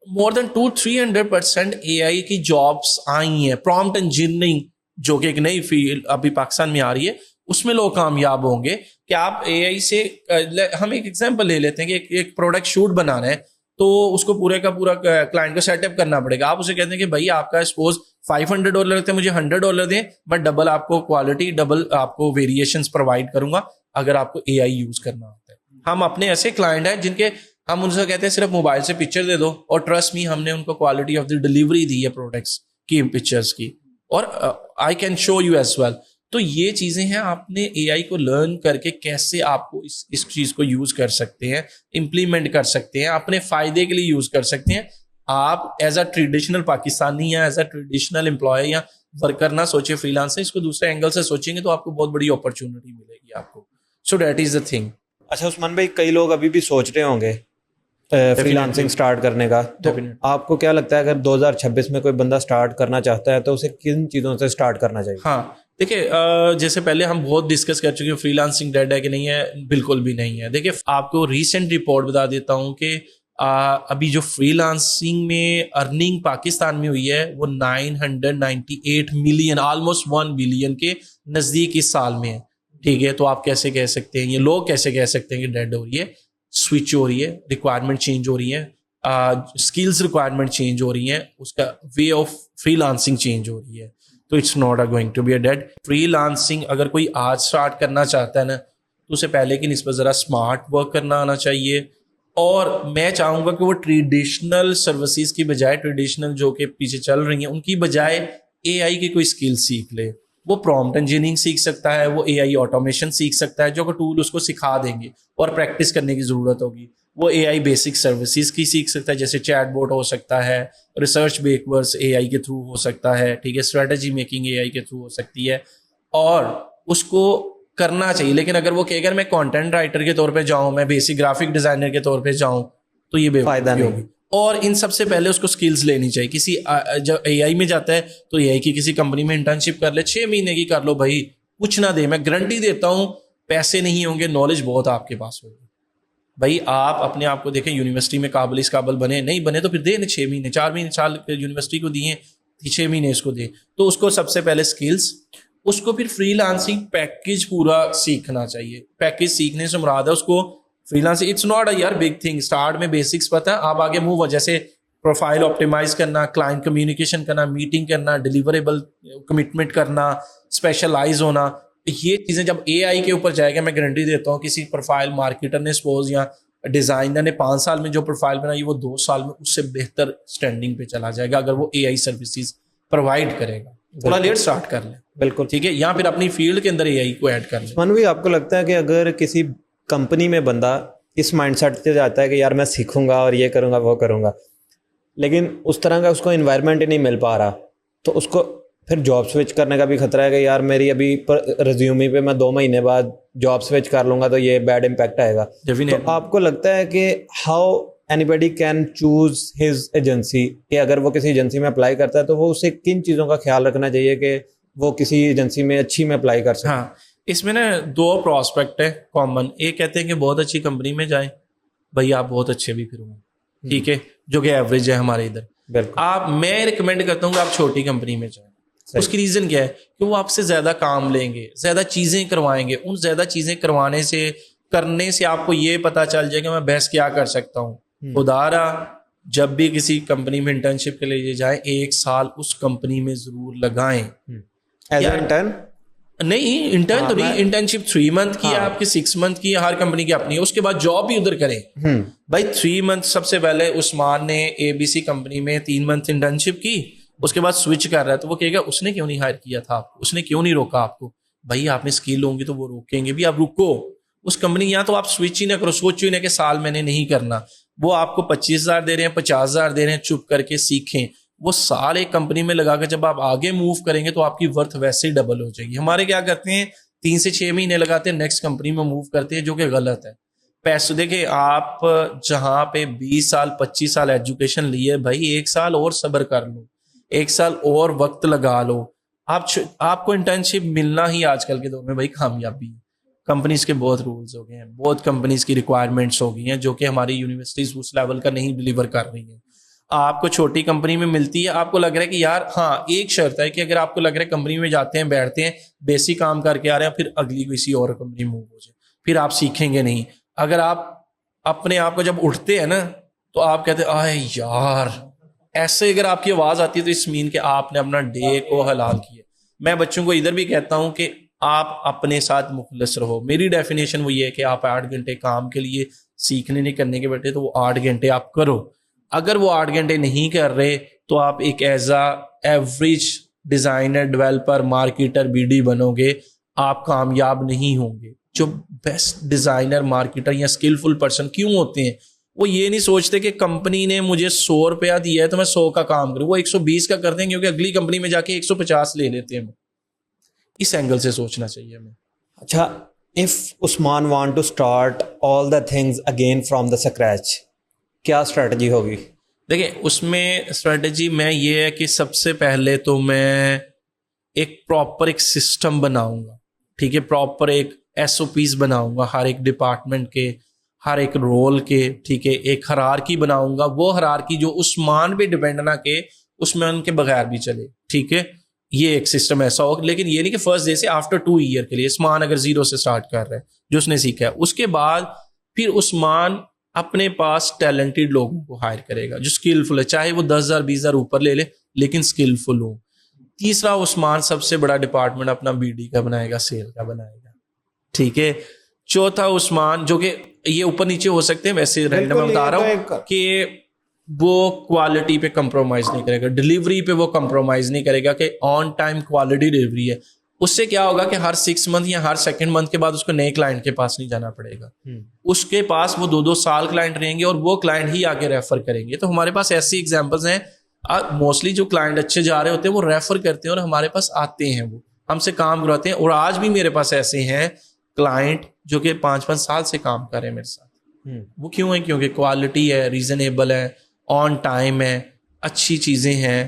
Speaker 3: مور دین 200-300% اے آئی کی جابس آئی ہیں. پرومپٹ انجینئرنگ جو کہ ایک نئی فیلڈ ابھی پاکستان میں آ رہی ہے, اس میں لوگ کامیاب ہوں گے کہ آپ اے آئی سے, ہم ایک ایگزامپل لے لیتے ہیں کہ ایک پروڈکٹ شوٹ بنانا ہے تو اس کو پورے کا پورا کلائنٹ کو سیٹ اپ کرنا پڑے گا. آپ اسے کہتے ہیں کہ بھائی آپ کا سپوز $500 لگتے ہیں, مجھے $100 دیں, میں ڈبل آپ کو کوالٹی, ڈبل آپ کو ویریشنز پرووائڈ کروں گا اگر آپ کو اے آئی یوز کرنا ہوتا ہے. ہم اپنے ایسے کلائنٹ ہیں جن کے ہم ان سے کہتے ہیں صرف موبائل سے پکچر دے دو, اور ٹرسٹ می ہم نے ان کو کوالٹی آف دی ڈلیوری دی ہے پروڈکٹس کی, پکچرس کی, اور I can show you as well. تو یہ چیزیں ہیں, آپ نے اے آئی کو لرن کر کے کیسے آپ کو اس چیز کو یوز کر سکتے ہیں, امپلیمنٹ کر سکتے ہیں, اپنے فائدے کے لیے یوز کر سکتے ہیں. آپ ایز اے ٹریڈیشنل پاکستانی یا ایز اے ٹریڈیشنل امپلائی یا ورکر نہ سوچیں فری لانسر, اس کو دوسرے اینگل سے سوچیں گے تو آپ کو بہت بڑی اپرچونٹی ملے گی آپ کو. So that is the thing.
Speaker 2: اچھا عثمان بھائی, کئی لوگ ابھی بھی سوچ رہے ہوں گے فری لانسنگ اسٹارٹ کرنے کا, تو آپ کو کیا لگتا ہے اگر 2026 میں کوئی بندہ اسٹارٹ کرنا چاہتا ہے تو اسے کن چیزوں سے اسٹارٹ کرنا چاہیے؟
Speaker 3: ہاں دیکھیے, جیسے پہلے ہم بہت ڈسکس کر چکے ہیں فری لانسنگ ڈیڈ ہے کہ نہیں ہے, بالکل بھی نہیں ہے. دیکھیے آپ کو ریسنٹ رپورٹ بتا دیتا ہوں کہ ابھی جو فری لانسنگ میں ارننگ پاکستان میں ہوئی ہے وہ 998 ملین, آلموسٹ 1 بلین کے نزدیک اس سال میں ہے. ٹھیک ہے, تو آپ کیسے کہہ سکتے ہیں, یہ لوگ کیسے کہہ سکتے ہیں کہ ڈیڈ ہو رہی ہے؟ سوئچ ہو رہی ہے, ریکوائرمنٹ چینج ہو رہی ہے, اسکلز ریکوائرمنٹ چینج ہو رہی ہیں, اس کا way of freelancing change ہو رہی ہے. تو it's not going to be a dead. Freelancing اگر کوئی آج اسٹارٹ کرنا چاہتا ہے نا, تو اسے پہلے کی نسبت ذرا اسمارٹ ورک کرنا آنا چاہیے. اور میں چاہوں گا کہ وہ ٹریڈیشنل سروسز کی بجائے, ٹریڈیشنل جو کہ پیچھے چل رہی ہیں ان کی بجائے اے آئی کی کوئی اسکل سیکھ لے. وہ پرومپٹ انجینئرنگ سیکھ سکتا ہے, وہ اے آئی آٹومیشن سیکھ سکتا ہے, جو کہ ٹول اس کو سکھا دیں گے اور پریکٹس کرنے کی ضرورت ہوگی. وہ اے آئی بیسک سروسز کی سیکھ سکتا ہے, جیسے چیٹ بوٹ ہو سکتا ہے, ریسرچ بیک ورس اے آئی کے تھرو ہو سکتا ہے, ٹھیک ہے, اسٹریٹجی میکنگ اے آئی کے تھرو ہو سکتی ہے, اور اس کو کرنا چاہیے. لیکن اگر وہ کہ اگر میں کانٹینٹ رائٹر کے طور پہ جاؤں, میں بیسک گرافک ڈیزائنر کے طور پہ جاؤں, تو یہ بے فائدہ نہیں ہوگی. اور ان سب سے پہلے اس کو سکلز لینی چاہیے. کسی جب اے آئی میں جاتا ہے تو اے آئی کی کسی کمپنی میں انٹرنشپ کر لے, 6 مہینے کی کر لو بھائی, کچھ نہ دے, میں گارنٹی دیتا ہوں پیسے نہیں ہوں گے, نالج بہت آپ کے پاس ہوگی. بھائی آپ اپنے آپ کو دیکھیں, یونیورسٹی میں قابل اس قابل بنے, نہیں بنے تو پھر دیں 6 مہینے, 4 مہینے سال یونیورسٹی کو دیے, 6 مہینے اس کو دیں. تو اس کو سب سے پہلے سکلز, اس کو پھر فری لانسنگ پیکیج پورا سیکھنا چاہیے. پیکیج سیکھنے سے مراد ہے اس کو freelancing, it's not a یار بگ تھنگ. اسٹارٹ میں بیسکس پتہ ہے, آپ آگے موو, جیسے پروفائل آپٹیمائز کرنا, کلائنٹ کمیونیکیشن کرنا, میٹنگ کرنا, ڈیلیوریبل کمٹمنٹ کرنا, اسپیشلائز ہونا, یہ چیزیں جب اے آئی کے اوپر جائے گا, میں گارنٹی دیتا ہوں کسی پروفائل مارکیٹر نے سپوز یا ڈیزائنر نے 5 سال میں جو پروفائل بنائی, وہ 2 سال میں اس سے بہتر اسٹینڈنگ پہ چلا جائے گا اگر وہ اے آئی سروسز پرووائڈ کرے گا. تھوڑا لیٹ اسٹارٹ کر لیں,
Speaker 2: بالکل
Speaker 3: ٹھیک ہے, یا پھر اپنی فیلڈ کے اندر اے آئی کو ایڈ کر لیں.
Speaker 2: عثمان بھائی, آپ کو لگتا ہے کہ اگر کسی کمپنی میں بندہ اس مائنڈ سیٹ سے جاتا ہے کہ یار میں سیکھوں گا اور یہ کروں گا وہ کروں گا, لیکن اس طرح کا اس کو انوائرمنٹ ہی نہیں مل پا رہا, تو اس کو پھر جاب سوئچ کرنے کا بھی خطرہ ہے کہ یار میری ابھی ریزیومی پہ میں 2 مہینے بعد جاب سوئچ کر لوں گا تو یہ بیڈ امپیکٹ آئے گا. تو آپ کو لگتا ہے کہ how any body can choose his agency, کہ اگر وہ کسی ایجنسی میں اپلائی کرتا ہے تو وہ اسے کن چیزوں کا خیال رکھنا چاہیے کہ وہ کسی ایجنسی میں اچھی میں اپلائی کر سکے؟
Speaker 3: ہاں, اس میں نا 2 پراسپیکٹ ہے کامن. ایک کہتے ہیں کہ بہت اچھی کمپنی میں جائیں, بھائی آپ بہت اچھے بھی پھر ہوں, ٹھیک ہے, جو کہ ایوریج ہے ہمارے ادھر.
Speaker 2: بالکل,
Speaker 3: آپ, میں ریکمینڈ کرتا ہوں کہ آپ چھوٹی کمپنی میں جائیں. اس کی ریزن کیا ہے کہ وہ آپ سے زیادہ کام لیں گے, زیادہ چیزیں کروائیں گے. ان زیادہ چیزیں کرنے سے آپ کو یہ پتا چل جائے گا میں بیسٹ کیا کر سکتا ہوں. خدارا جب بھی کسی کمپنی میں انٹرنشپ کے لیے جائیں, 1 سال اس کمپنی میں ضرور لگائیں.
Speaker 2: ایز اے انٹرن
Speaker 3: نہیں, انٹرن تو نہیں, انٹرنشپ 3 منتھ کی ہے آپ کی, 6 منتھ کی ہے, ہر کمپنی کی اپنی ہے. اس کے بعد جاب بھی ادھر کریں بھائی. 3 منتھ سب سے پہلے عثمان نے ABC کمپنی میں 3 منتھ انٹرنشپ کی, اس کے بعد سوئچ کر رہا ہے, تو وہ کہے گا اس نے کیوں نہیں ہائر کیا تھا آپ کو, اس نے کیوں نہیں روکا آپ کو. بھائی آپ نے اسکل ہوں گی تو وہ روکیں گے بھی, آپ رکو اس کمپنی, یا تو آپ سوئچ ہی نہ کرو, سوچو ہی نہ کہ سال میں نے نہیں کرنا. وہ آپ کو 25,000 دے رہے ہیں, 50,000 دے رہے ہیں, چپ کر کے سیکھیں. وہ سال ایک کمپنی میں لگا کے جب آپ آگے موو کریں گے تو آپ کی ورتھ ویسے ہی ڈبل ہو جائے گی. ہمارے کیا کرتے ہیں 3 سے 6 مہینے لگاتے ہیں, نیکسٹ کمپنی میں موو کرتے ہیں, جو کہ غلط ہے. پیسے دیکھیں, آپ جہاں پہ 20 سال 25 سال ایجوکیشن لیے, بھائی 1 سال اور صبر کر لو, 1 سال اور وقت لگا لو. آپ کو انٹرنشپ ملنا ہی آج کل کے دور میں بھائی کامیابی ہے. کمپنیز کے بہت رولز ہو گئے ہیں, بہت کمپنیز کی ریکوائرمنٹس ہو گئی ہیں جو کہ ہماری یونیورسٹیز اس لیول کا نہیں ڈلیور کر رہی ہیں. آپ کو چھوٹی کمپنی میں ملتی ہے, آپ کو لگ رہا ہے کہ یار ہاں ایک شرط ہے کہ اگر آپ کو لگ رہا ہے کمپنی میں جاتے ہیں بیٹھتے ہیں بیسک کام کر کے آ رہے ہیں, پھر اگلی کسی اور کمپنی موو ہو جائے, پھر آپ سیکھیں گے نہیں. اگر آپ اپنے آپ کو جب اٹھتے ہیں نا تو آپ کہتے ہیں آئے یار, ایسے اگر آپ کی آواز آتی ہے تو اس مین کہ آپ نے اپنا ڈے کو حلال کیا. میں بچوں کو ادھر بھی کہتا ہوں کہ آپ اپنے ساتھ مخلص رہو. میری ڈیفینیشن وہ یہ ہے کہ آپ 8 گھنٹے کام کے لیے سیکھنے نہیں کرنے کے بیٹھے تو وہ 8 گھنٹے آپ کرو. اگر وہ 8 گھنٹے نہیں کر رہے تو آپ ایک as a average designer, developer, marketer, B D بنو گے, آپ کامیاب نہیں ہوں گے. جو بیسٹ ڈیزائنر, مارکیٹر یا اسکلفل پرسن کیوں ہوتے ہیں, وہ یہ نہیں سوچتے کہ کمپنی نے مجھے 100 روپیہ دیا ہے تو میں 100 کا کام کروں, وہ 120 کا کرتے ہیں کیونکہ اگلی کمپنی میں جا کے 150 لے لیتے ہیں. اس اینگل سے سوچنا چاہیے ہمیں.
Speaker 2: اچھا, if Usman want to start all the things again from the scratch, کیا اسٹریٹجی ہوگی؟
Speaker 3: دیکھیں اس میں اسٹریٹجی میں یہ ہے کہ سب سے پہلے تو میں ایک پراپر ایک سسٹم بناؤں گا, ٹھیک ہے, پراپر ایک ایس او پیز بناؤں گا ہر ایک ڈپارٹمنٹ کے, ہر ایک رول کے, ٹھیک ہے, ایک ہرارکی بناؤں گا. وہ ہرارکی جو عثمان پہ ڈپینڈ نہ کہ اس میں ان کے بغیر بھی چلے, ٹھیک ہے, یہ ایک سسٹم ایسا ہو. لیکن یہ نہیں کہ فرسٹ ڈے سے آفٹر 2 ایئر کے لیے عثمان اگر 0 سے اسٹارٹ کر رہا ہے جو اس نے سیکھا ہے, اس کے بعد پھر عثمان اپنے پاس ٹیلنٹڈ لوگوں کو ہائر کرے گا جو اسکلفل ہے, چاہے وہ 10,000 20,000 اوپر لے لے لیکن اسکلفل ہو. تیسرا عثمان سب سے بڑا ڈپارٹمنٹ اپنا بی ڈی کا بنائے گا, سیل کا بنائے گا, ٹھیک ہے. چوتھا عثمان, جو کہ یہ اوپر نیچے ہو سکتے ہیں ویسے رینڈم میں بتا رہا ہوں, کہ وہ کوالٹی پہ کمپرومائز نہیں کرے گا, ڈلیوری پہ وہ کمپرومائز نہیں کرے گا کہ آن ٹائم کوالٹی ڈلیوری ہے. اس سے کیا ہوگا کہ ہر 6 منتھ یا ہر 2nd منتھ کے بعد اس کو نئے کلائنٹ کے پاس نہیں جانا پڑے گا, اس کے پاس وہ 2 سال کلائنٹ رہیں گے اور وہ کلائنٹ ہی آگے ریفر کریں گے. تو ہمارے پاس ایسی ایگزامپلز ہیں, موسٹلی جو کلائنٹ اچھے جا رہے ہوتے ہیں وہ ریفر کرتے ہیں اور ہمارے پاس آتے ہیں, وہ ہم سے کام کرواتے ہیں. اور آج بھی میرے پاس ایسے ہیں کلائنٹ جو کہ 5-5 سال سے کام کر رہے ہیں میرے ساتھ. وہ کیوں ہیں؟ کیونکہ کوالٹی ہے, ریزنیبل ہے, آن ٹائم ہے, اچھی چیزیں ہیں,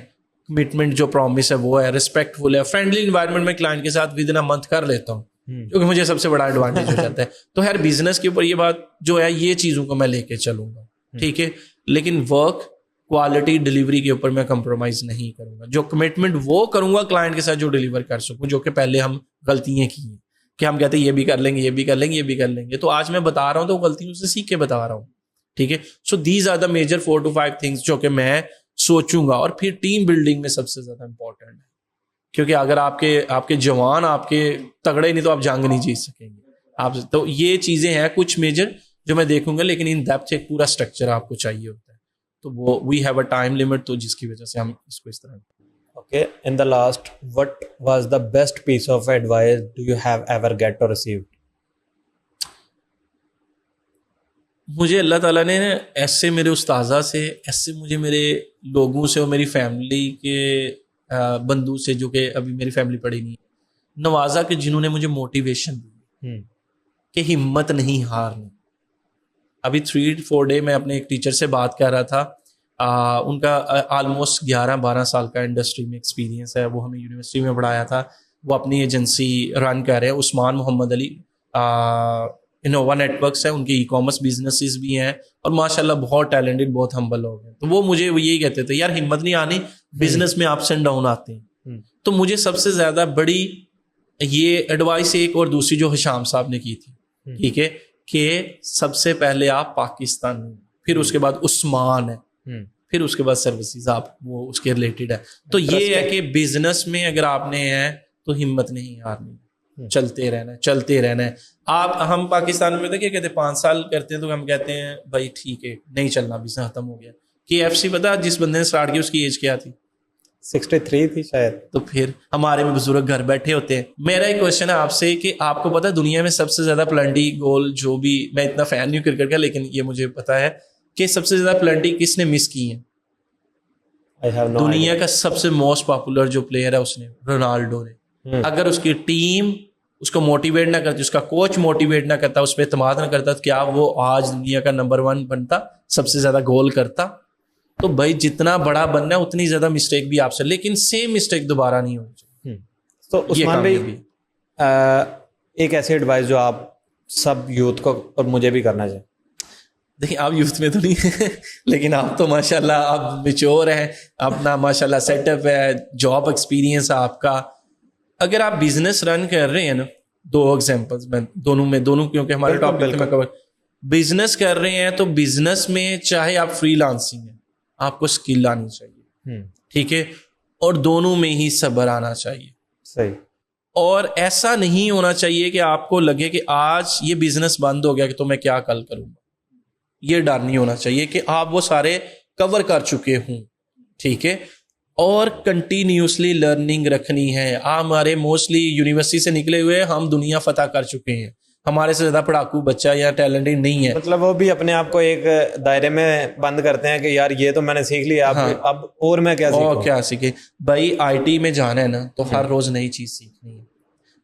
Speaker 3: کمٹمنٹ جو پرومس ہے وہ ہے, ریسپیکٹفل ہے, فرینڈلی انوائرمنٹ میں کلائنٹ کے ساتھ ود ان اے منتھ کر لیتا ہوں, جو کہ مجھے سب سے بڑا ایڈوانٹیج ہو جاتا ہے. تو ہر بزنس کے اوپر یہ بات جو ہے, یہ چیزوں کو میں لے کے چلوں گا, ٹھیک ہے. لیکن ورک, کوالٹی, ڈلیوری کے اوپر میں کمپرومائز نہیں کروں گا. جو کمٹمنٹ وہ کروں گا کلائنٹ کے ساتھ جو ڈلیور کر سکوں, جو کہ پہلے ہم غلطیاں کی ہیں کہ ہم کہتے ہیں یہ بھی کر لیں گے, یہ بھی کر لیں گے, یہ بھی کر لیں گے. تو آج میں بتا رہا ہوں تو غلطیوں سے سیکھ کے بتا رہا ہوں, ٹھیک ہے. So these are the major 4 to 5 things جو کہ میں سوچوں گا. اور پھر ٹیم بلڈنگ میں سب سے زیادہ امپورٹنٹ ہے, کیونکہ اگر آپ کے جوان آپ کے تگڑے نہیں تو آپ جنگ نہیں جیت سکیں گے آپ. تو یہ چیزیں ہیں کچھ میجر جو میں دیکھوں گا, لیکن ان ڈیپتھ ایک پورا اسٹرکچر آپ کو چاہیے ہوتا ہے. تو وہ we have a time limit, تو جس کی وجہ سے ہم اس کو اس طرح.
Speaker 2: Okay, in the last, what was the best piece of advice do you have ever get or received?
Speaker 3: مجھے اللہ تعالیٰ نے ایسے میرے استاذہ سے, ایسے مجھے میرے لوگوں سے اور میری فیملی کے بندوں سے جو کہ ابھی میری فیملی پڑھی نہیں نوازا, کہ جنہوں نے مجھے موٹیویشن دی کہ ہمت نہیں ہارنی. ابھی 3-4 ڈے میں اپنے ایک ٹیچر سے بات کر رہا تھا, ان کا آلموسٹ 11-12 سال کا انڈسٹری میں ایکسپیرینس ہے, وہ ہمیں یونیورسٹی میں پڑھایا تھا, وہ اپنی ایجنسی رن کر رہے ہیں, عثمان محمد علی انووا نیٹورکس ہے, ان کے ای کامرس بزنسز بھی ہیں اور ماشاء اللہ بہت ٹیلنٹڈ, بہت ہمبل لوگ ہیں. تو وہ مجھے یہی کہتے تھے, یار ہمت نہیں آنی, بزنس میں اپس اینڈ ڈاؤن آتے ہیں. تو مجھے سب سے زیادہ بڑی یہ ایڈوائس ایک اور دوسری جو حشام صاحب نے کی تھی, ٹھیک ہے, کہ سب سے پہلے آپ پاکستان میں, پھر اس کے بعد عثمان ہے, پھر اس کے بعد سروسز آپ وہ اس کے ریلیٹڈ ہے. تو یہ ہے کہ بزنس میں اگر آپ نے ہے تو ہمت نہیں ہارنی, چلتے رہنا ہے. ہم پاکستان میں کیا کہتے ہیں 5 سال کرتے ہیں تو ہم کہتے ہیں بھائی ٹھیک ہے نہیں چلنا, بزنس ختم ہو گیا. KFC پتا جس بندے نے اسٹارٹ کیا اس کی ایج کیا تھی؟
Speaker 2: 63 تھی شاید. تو
Speaker 3: پھر ہمارے میں بزرگ گھر بیٹھے ہوتے ہیں. میرا ایک کوشچن ہے آپ سے کہ آپ کو پتا دنیا میں سب سے زیادہ پلنٹی گول, جو بھی میں اتنا فین نہیں کرکٹ کا لیکن یہ مجھے پتا ہے کہ سب سے زیادہ پلنٹی کس نے مس کی ہیں؟ دنیا کا سب سے موسٹ پاپولر جو پلیئر ہے اس نے, رونالڈو نے. اگر اس کی ٹیم اس کو موٹیویٹ نہ کرتی, اس کا کوچ موٹیویٹ نہ کرتا, اس پہ اعتماد نہ کرتا, تو کیا وہ آج دنیا کا نمبر 1 بنتا, سب سے زیادہ گول کرتا؟ تو بھائی جتنا بڑا بننا ہے اتنی زیادہ مسٹیک بھی آپ سے, لیکن سیم مسٹیک دوبارہ نہیں ہونی چاہیے.
Speaker 2: تو عثمان بھائی ایک ایسی ایڈوائس جو آپ سب یوتھ کو اور مجھے بھی کرنا چاہیے.
Speaker 3: دیکھیں آپ یوتھ میں تو نہیں لیکن آپ تو ماشاء اللہ آپ میچور ہیں, اپنا ماشاء اللہ سیٹ اپ ہے, جاب ایکسپیرینس ہے آپ کا. اگر آپ بزنس رن کر رہے ہیں نا, 2 ایگزامپلس میں دونوں کیونکہ ہمارے ٹاپک میں کور, بزنس کر رہے ہیں تو بزنس میں چاہے آپ فری لانسنگ ہیں, آپ کو اسکل آنی چاہیے, ٹھیک ہے, اور دونوں میں ہی صبر آنا چاہیے.
Speaker 2: صحیح.
Speaker 3: اور ایسا نہیں ہونا چاہیے کہ آپ کو لگے کہ آج یہ بزنس بند ہو گیا کہ تو میں کیا کل کروں گا. یہ ڈر نہیں ہونا چاہیے کہ آپ وہ سارے کور کر چکے ہوں, ٹھیک ہے, اور کنٹینیوسلی لرننگ رکھنی ہے. ہمارے موسٹلی یونیورسٹی سے نکلے ہوئے ہم دنیا فتح کر چکے ہیں, ہمارے سے زیادہ پڑھاکو بچہ یا ٹیلنٹڈ نہیں ہے.
Speaker 2: مطلب وہ بھی اپنے آپ کو ایک دائرے میں بند کرتے ہیں کہ یار یہ تو میں نے سیکھ لیا, اب اور میں کیا
Speaker 3: سیکھیں. بھائی آئی ٹی میں جانا ہے نا تو ہر روز نئی چیز سیکھنی ہے.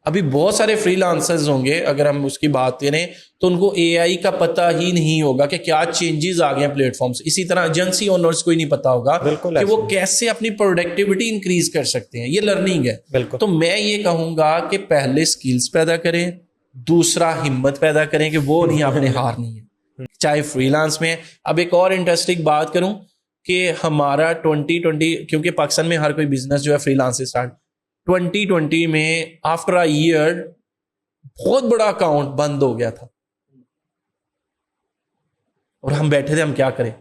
Speaker 3: ابھی بہت سارے فری لانسرز ہوں گے, اگر ہم اس کی بات کریں تو ان کو اے آئی کا پتہ ہی نہیں ہوگا کہ کیا چینجز آ گئے ہیں پلیٹ فارم سے. اسی طرح ایجنسی اونرز کو ہی نہیں پتا ہوگا کہ وہ کیسے اپنی پروڈکٹیوٹی انکریز کر سکتے ہیں. یہ لرننگ ہے. تو میں یہ کہوں گا کہ پہلے سکلز پیدا کریں, دوسرا ہمت پیدا کریں کہ وہ نہیں آپ نے ہارنی ہے, چاہے فری لانس میں. اب ایک اور انٹرسٹنگ بات کروں کہ ہمارا 2020 کیونکہ پاکستان میں ہر کوئی بزنس جو ہے فری لانس سے اسٹارٹ, 2020 میں آفٹر اے ایئر بہت بڑا اکاؤنٹ بند ہو گیا تھا اور ہم بیٹھے تھے ہم کیا کریں.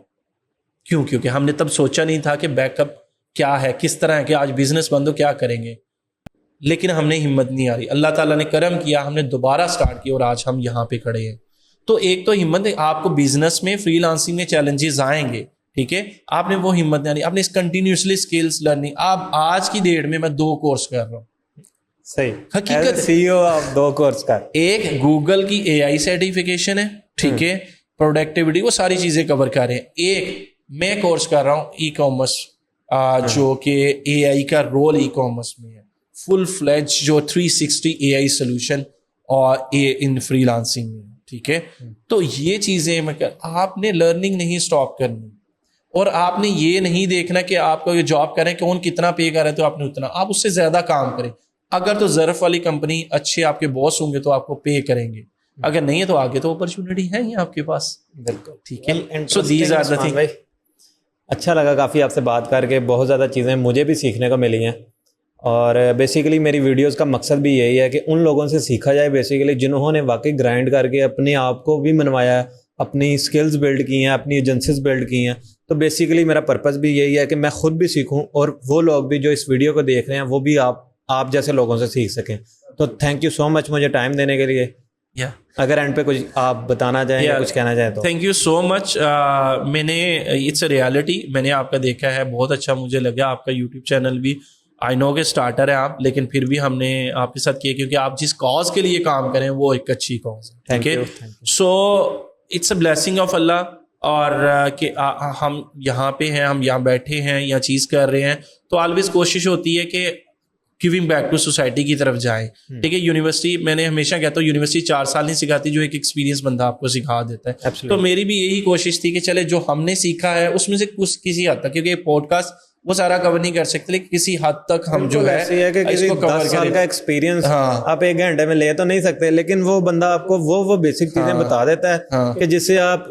Speaker 3: کیوں؟ کیونکہ ہم نے تب سوچا نہیں تھا کہ بیک اپ کیا ہے, کس طرح ہے کہ آج بزنس بند ہو کیا کریں گے. لیکن ہم نے ہمت نہیں آ رہی, اللہ تعالیٰ نے کرم کیا, ہم نے دوبارہ سٹارٹ کیا اور آج ہم یہاں پہ کھڑے ہیں. تو ایک تو ہمت ہے, آپ کو بزنس میں فری لانسنگ میں چیلنجز آئیں گے, ٹھیک ہے, آپ نے وہ ہمت نہیں آنی, آپ نے کنٹینیوسلی اسکلس لرننگ. آپ آج کی ڈیٹ میں 2 کورس کر رہا ہوں.
Speaker 2: صحیح.
Speaker 3: حقیقت
Speaker 2: CEO آپ 2 کورس کر,
Speaker 3: ایک گوگل کی AI سرٹیفکیشن ہے, ٹھیک ہے, پروڈکٹیوٹی, وہ ساری چیزیں کور کر رہے ہیں. ایک میں کورس کر رہا ہوں ای کامرس, جو کہ AI کا رول ای کامرس میں ہے, فل فلیج جو 360 AI سولوشن اور ان فری لانسنگ میں, ٹھیک ہے. تو یہ چیزیں آپ نے لرننگ نہیں اسٹاپ کرنی, اور آپ نے یہ نہیں دیکھنا کہ آپ کو یہ جاب کریں کہ کون کتنا پے کر رہے ہیں تو آپ نے اتنا, آپ اس سے زیادہ کام کریں. اگر تو ظرف والی کمپنی اچھے آپ کے باس ہوں گے تو آپ کو پے کریں گے, اگر نہیں ہے تو آگے تو اپرچونٹی ہے ہی آپ کے پاس.
Speaker 2: بالکل
Speaker 3: ٹھیک ہے. So these are the thing.
Speaker 2: اچھا لگا کافی آپ سے بات کر کے, بہت زیادہ چیزیں مجھے بھی سیکھنے کو ملی ہیں. اور بیسیکلی میری ویڈیوز کا مقصد بھی یہی ہے کہ ان لوگوں سے سیکھا جائے بیسیکلی جنہوں نے واقعی گرائنڈ کر کے اپنے آپ کو بھی منوایا ہے, اپنی اسکلز بلڈ کی ہیں, اپنی ایجنسیز بلڈ کی ہیں. تو بیسیکلی میرا پرپس بھی یہی ہے کہ میں خود بھی سیکھوں اور وہ لوگ بھی جو اس ویڈیو کو دیکھ رہے ہیں وہ بھی آپ جیسے لوگوں سے سیکھ سکیں. تو تھینک یو سو مچ مجھے ٹائم دینے کے لیے. اگر اینڈ پہ کچھ آپ بتانا چاہیں یا کچھ کہنا چاہیں تو.
Speaker 3: تھینک یو سو مچ. میں نے اٹس اے ریالٹی, میں نے آپ کا دیکھا ہے, بہت اچھا مجھے لگا. آپ کا یوٹیوب چینل بھی آئی نو کہ اسٹارٹر ہے آپ, لیکن پھر بھی ہم نے آپ کے ساتھ کیا کیونکہ آپ جس کاز کے لیے کام کریں وہ ایک اچھی کاز ہے, ٹھیک ہے. So it's a blessing of Allah. اور کہ ہم یہاں پہ ہیں, ہم یہاں بیٹھے ہیں, یا چیز کر رہے ہیں, تو آلویز کوشش ہوتی ہے کہ گیونگ بیک ٹو سوسائٹی کی طرف جائیں, ٹھیک ہے. یونیورسٹی میں نے ہمیشہ کہتا ہوں یونیورسٹی 4 سال نہیں سکھاتی جو ایک ایکسپیرینس بندہ آپ کو سکھا دیتا ہے. تو میری بھی یہی کوشش تھی کہ چلے جو ہم نے سیکھا ہے اس میں سے کسی حد تک, کیونکہ پوڈ کاسٹ وہ سارا کور نہیں کر سکتے, لیکن کسی حد تک ہم جو ہے
Speaker 2: کہ کسی 10 سال کا ایکسپیرینس آپ 1 گھنٹے میں لے تو نہیں سکتے, لیکن وہ بندہ آپ کو وہ بیسک چیزیں بتا دیتا ہے کہ جس سے آپ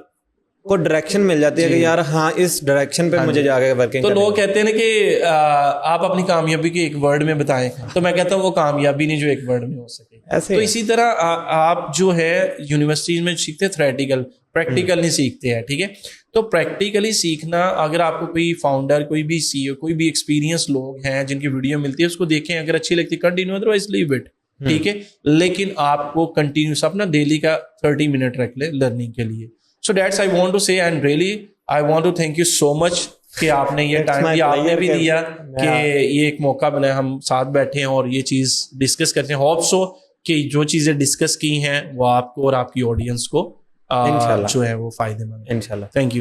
Speaker 2: کو ڈائریکشن مل جاتی ہے کہ یار ہاں اس ڈائریکشن پہ مجھے جا کے ورکنگ.
Speaker 3: تو لوگ کہتے ہیں نا کہ آپ اپنی کامیابی کے ایک ورڈ میں بتائیں, تو میں کہتا ہوں وہ کامیابی نہیں جو ایک ورڈ میں ہو سکے. تو اسی طرح آپ جو ہے یونیورسٹیز میں سیکھتے تھیوریٹیکل, پریکٹیکل نہیں سیکھتے ہیں, ٹھیک ہے. تو پریکٹیکلی سیکھنا, اگر آپ کو کوئی فاؤنڈر, کوئی بھی CEO, کوئی بھی ایکسپیرینس لوگ ہیں جن کی ویڈیو ملتی ہے اس کو دیکھیں, اگر اچھی لگتی کنٹینیو, ادروائز لیو اٹ, ٹھیک ہے. لیکن آپ کو کنٹینیوس اپنا ڈیلی کا 30 منٹ رکھ لیں لرننگ کے لیے. So that's I want to say, and really I want to thank you so much کہ آپ نے یہ ٹائم دیا, آپ نے بھی دیا کہ یہ ایک موقع بنا ہم ساتھ بیٹھے ہیں اور یہ چیز ڈسکس کرتے ہیں. ہوپ سو کہ جو چیزیں ڈسکس کی ہیں وہ آپ کو اور آپ کی آڈینس کو جو ہے وہ فائدے مند.
Speaker 2: انشاءاللہ.
Speaker 3: Thank you.